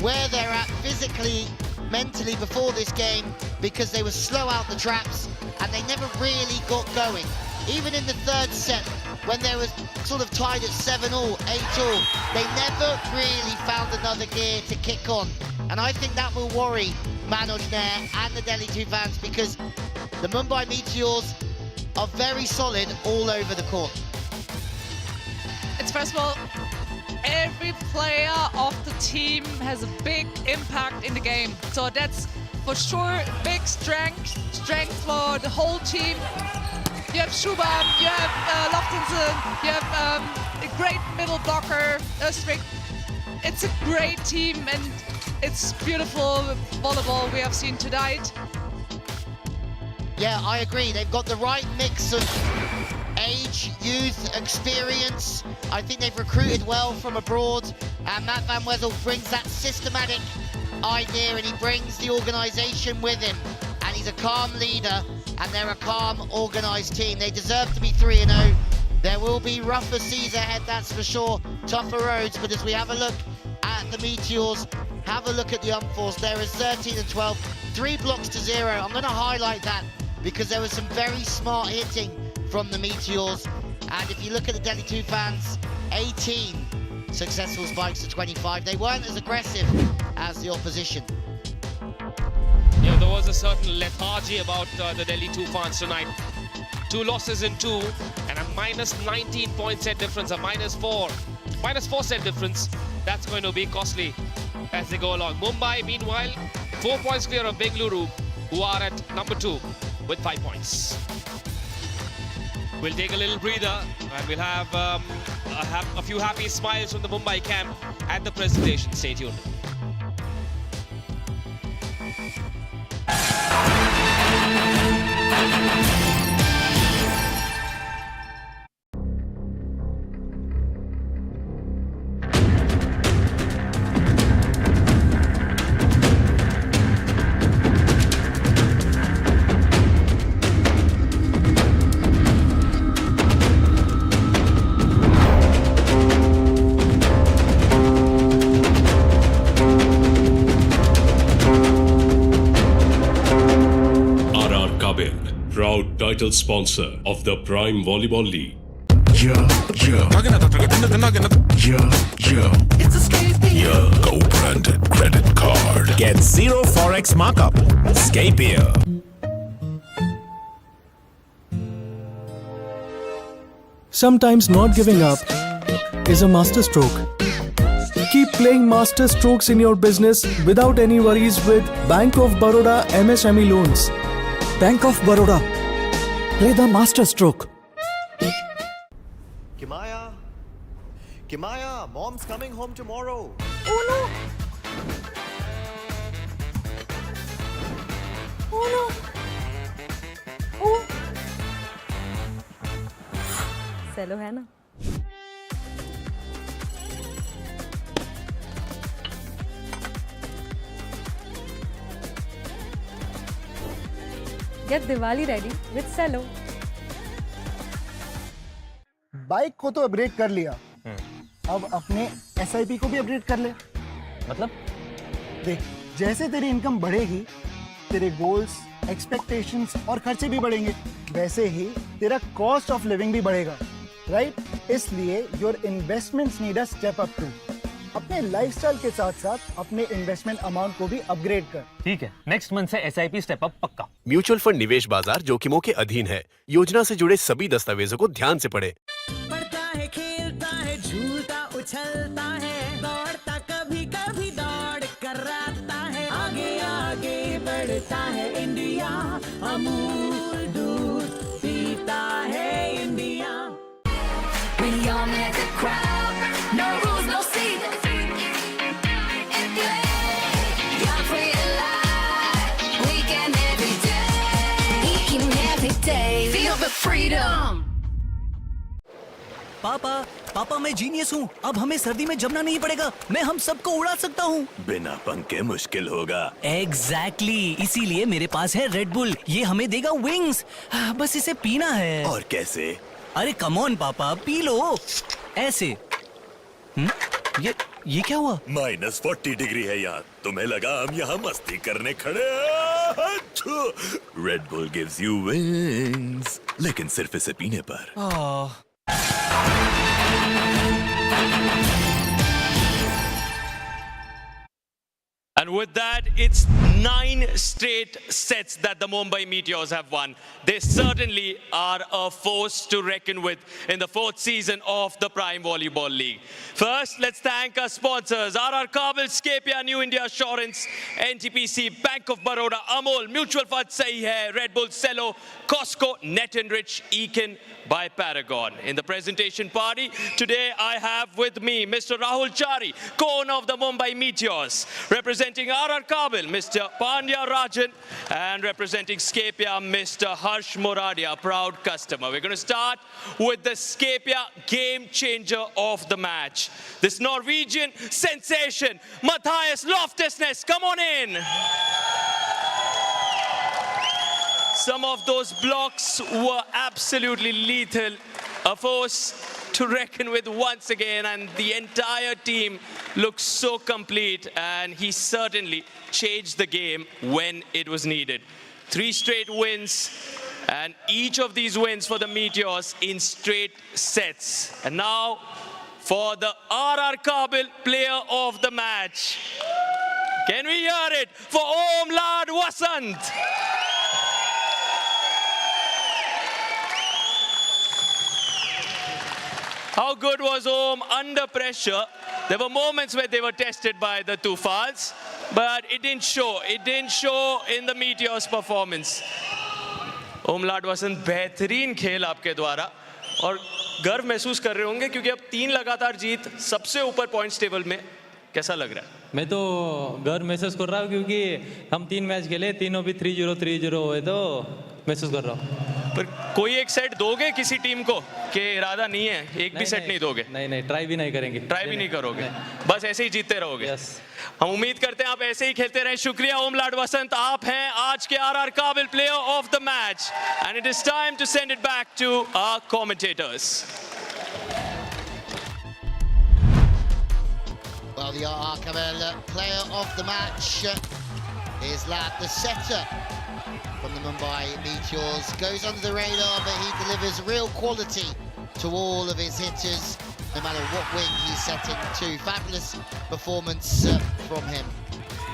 where they're at physically, mentally before this game, because they were slow out the traps and they never really got going. Even in the third set, when they were sort of tied at 7-all, 8-all, they never really found another gear to kick on. And I think that will worry Manoj Nair and the Delhi Toofans, because the Mumbai Meteors are very solid all over the court. It's first of all, every player of the team has a big impact in the game. So that's for sure big strength for the whole team. You have Shubham, you have Loftinson, you have a great middle blocker, Östrik. It's a great team and it's beautiful volleyball we have seen tonight. Yeah, I agree. They've got the right mix of age, youth, experience. I think they've recruited well from abroad. And Matt Van Wezel brings that systematic idea and he brings the organisation with him. And he's a calm leader and they're a calm, organised team. They deserve to be 3-0. There will be rougher seas ahead, that's for sure. Tougher roads, but as we have a look at the Meteors, have a look at the Umphors. There is 13-12, 3 blocks to 0. I'm going to highlight that because there was some very smart hitting from the Meteors. And if you look at the Delhi Toofans, 18 successful spikes to 25. They weren't as aggressive as the opposition. You know, there was a certain lethargy about the Delhi Toofans tonight. 2 losses in 2 and a minus 19 point set difference, a minus 4 set difference. That's going to be costly as they go along. Mumbai, meanwhile, 4 points clear of Bengaluru, who are at number 2 with 5 points. We'll take a little breather and we'll have a few happy smiles from the Mumbai camp at the presentation. Stay tuned. Proud title sponsor of the Prime Volleyball League. It's a Scapier co-branded credit card. Get 0 Forex markup. Scapier. Sometimes not giving up is a masterstroke. Keep playing master strokes in your business without any worries with Bank of Baroda MSME loans. Bank of Baroda. Play the master stroke. Kimaya, mom's coming home tomorrow. Oh no! Oh no! Oh! सेलो है ना? Get Diwali ready with Cello. Bike को तो upgrade कर लिया, अब अपने SIP को भी अपग्रेड कर ले। मतलब? देख, जैसे तेरी इनकम बढ़ेगी, तेरे गोल्स, एक्सपेक्टेशंस और खर्चे भी बढ़ेंगे, वैसे ही तेरा कॉस्ट ऑफ लिविंग भी बढ़ेगा, राइट? इसलिए your investments need a step up too. अपने लाइफस्टाइल के साथ साथ अपने इन्वेस्टमेंट अमाउंट को भी अपग्रेड कर। ठीक है, नेक्स्ट मंथ से SIP स्टेप अप पक्का। म्यूचुअल फंड निवेश बाजार जोखिमों के अधीन है। योजना से जुड़े सभी दस्तावेजों को ध्यान से पढ़ें। पढ़ता है, खेलता है, झूलता उछलता है, दौड़ता कभी कभी दौड़ कराता है, आगे आगे बढ़ता है इंडिया, अमूल दूध पीता है India. We all make a crowd, no rules, no seats. Young, free, alive, weekend every day. Feel the freedom. पापा मैं जीनियस हूँ। अब हमें सर्दी में जमना नहीं पड़ेगा। मैं हम सबको उड़ा सकता हूँ। बिना पंखे मुश्किल होगा। एग्जैक्टली, इसीलिए मेरे पास है रेड बुल। ये हमें देगा विंग्स। बस इसे पीना है। और कैसे? अरे कम ऑन पापा, पी लो ऐसे। ये क्या हुआ? -40 डिग्री है यार। तुम्हें लगा हम यहाँ मस्ती करने खड़े? Red bull gives you wings, लेकिन सिर्फ इसे पीने पर। And with that, it's 9 straight sets that the Mumbai Meteors have won. They certainly are a force to reckon with in the 4th season of the Prime Volleyball League. First, let's thank our sponsors, RR Kabel, Scapia, New India Assurance, NTPC, Bank of Baroda, Amol, Mutual Fund Sahi Hai, Red Bull, Cello, Costco, Net Enrich, Eakin by Paragon. In the presentation party, today I have with me Mr. Rahul Chari, co-owner of the Mumbai Meteors, representing RR Kabel, Mr. Pandya Rajan, and representing Scapia, Mr. Harsh Moradia, proud customer. We're going to start with the Scapia game changer of the match. This Norwegian sensation, Matthias Loftusness, come on in. Some of those blocks were absolutely lethal, a force to reckon with once again, and the entire team looks so complete, and he certainly changed the game when it was needed. 3 straight wins, and each of these wins for the Meteors in straight sets. And now for the RR Kabel player of the match. Can we hear it for Om Lad Vasant? How good was Om under pressure? There were moments where they were tested by the Toofans, but it didn't show. It didn't show in the Meteors' performance. Om Lad Vasant, बेहतरीन खेल आपके द्वारा और गर्व महसूस कर रहे होंगे क्योंकि अब 3 लगातार जीत सबसे ऊपर पॉइंट्स टेबल में. कैसा लग रहा है? मैं तो गर्व महसूस कर रहा हूँ क्योंकि हम 3 मैच खेले, तीनों भी 3-0 3-0 हुए, तो महसूस कर रहा हूँ. पर कोई एक सेट दोगे किसी टीम को कि इरादा नहीं है, एक भी सेट नहीं दोगे? नहीं, ट्राई भी नहीं करेंगे. ट्राई भी नहीं करोगे, बस ऐसे ही जीतते रहोगे. हम उम्मीद करते हैं आप ऐसे ही खेलते रहें. शुक्रिया ओम लाड वसंत, आप हैं आज के RR Kabel player of the match. And it is time to send it back to our commentators. Well, the RR Kabel player of the match is Lad, the setter from the Mumbai Meteors. Goes under the radar, but he delivers real quality to all of his hitters, no matter what wing he's setting to. Fabulous performance from him.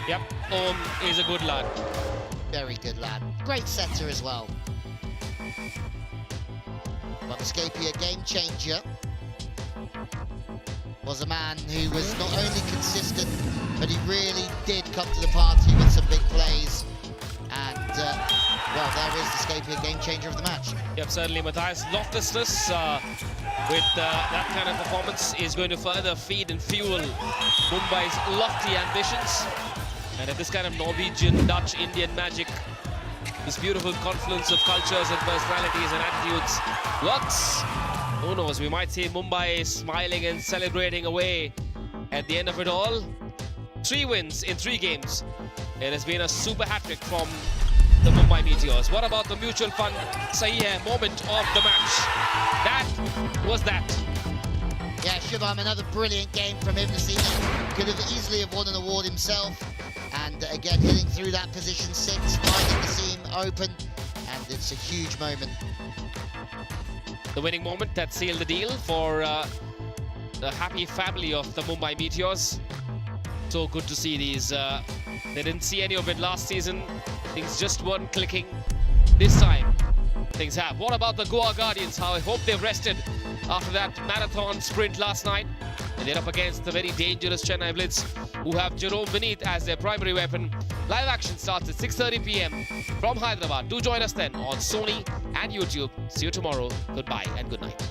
Yep, Om is a good lad. Very good lad. Great setter as well. But the Scapia game changer was a man who was not only consistent, but he really did come to the party with some big plays. And, well, there is the Scapia game changer of the match. Yep, certainly Matthias Loftusness with that kind of performance is going to further feed and fuel Mumbai's lofty ambitions. And if this kind of Norwegian, Dutch, Indian magic, this beautiful confluence of cultures and personalities and attitudes works, who knows, we might see Mumbai smiling and celebrating away at the end of it all. 3 wins in 3 games. It has been a super hat-trick from the Mumbai Meteors. What about the mutual fund Sahi Hai moment of the match? That was that. Yeah, Shubham, another brilliant game from him this evening. Could have easily have won an award himself. And again, hitting through that position 6, finding the seam open. And it's a huge moment. The winning moment that sealed the deal for the happy family of the Mumbai Meteors. So good to see these. They didn't see any of it last season. Things just weren't clicking. This time, things have. What about the Goa Guardians? How I hope they've rested after that marathon sprint last night. And they're up against the very dangerous Chennai Blitz, who have Jerome Beneath as their primary weapon. Live action starts at 6:30 p.m. from Hyderabad. Do join us then on Sony and YouTube. See you tomorrow. Goodbye and good night.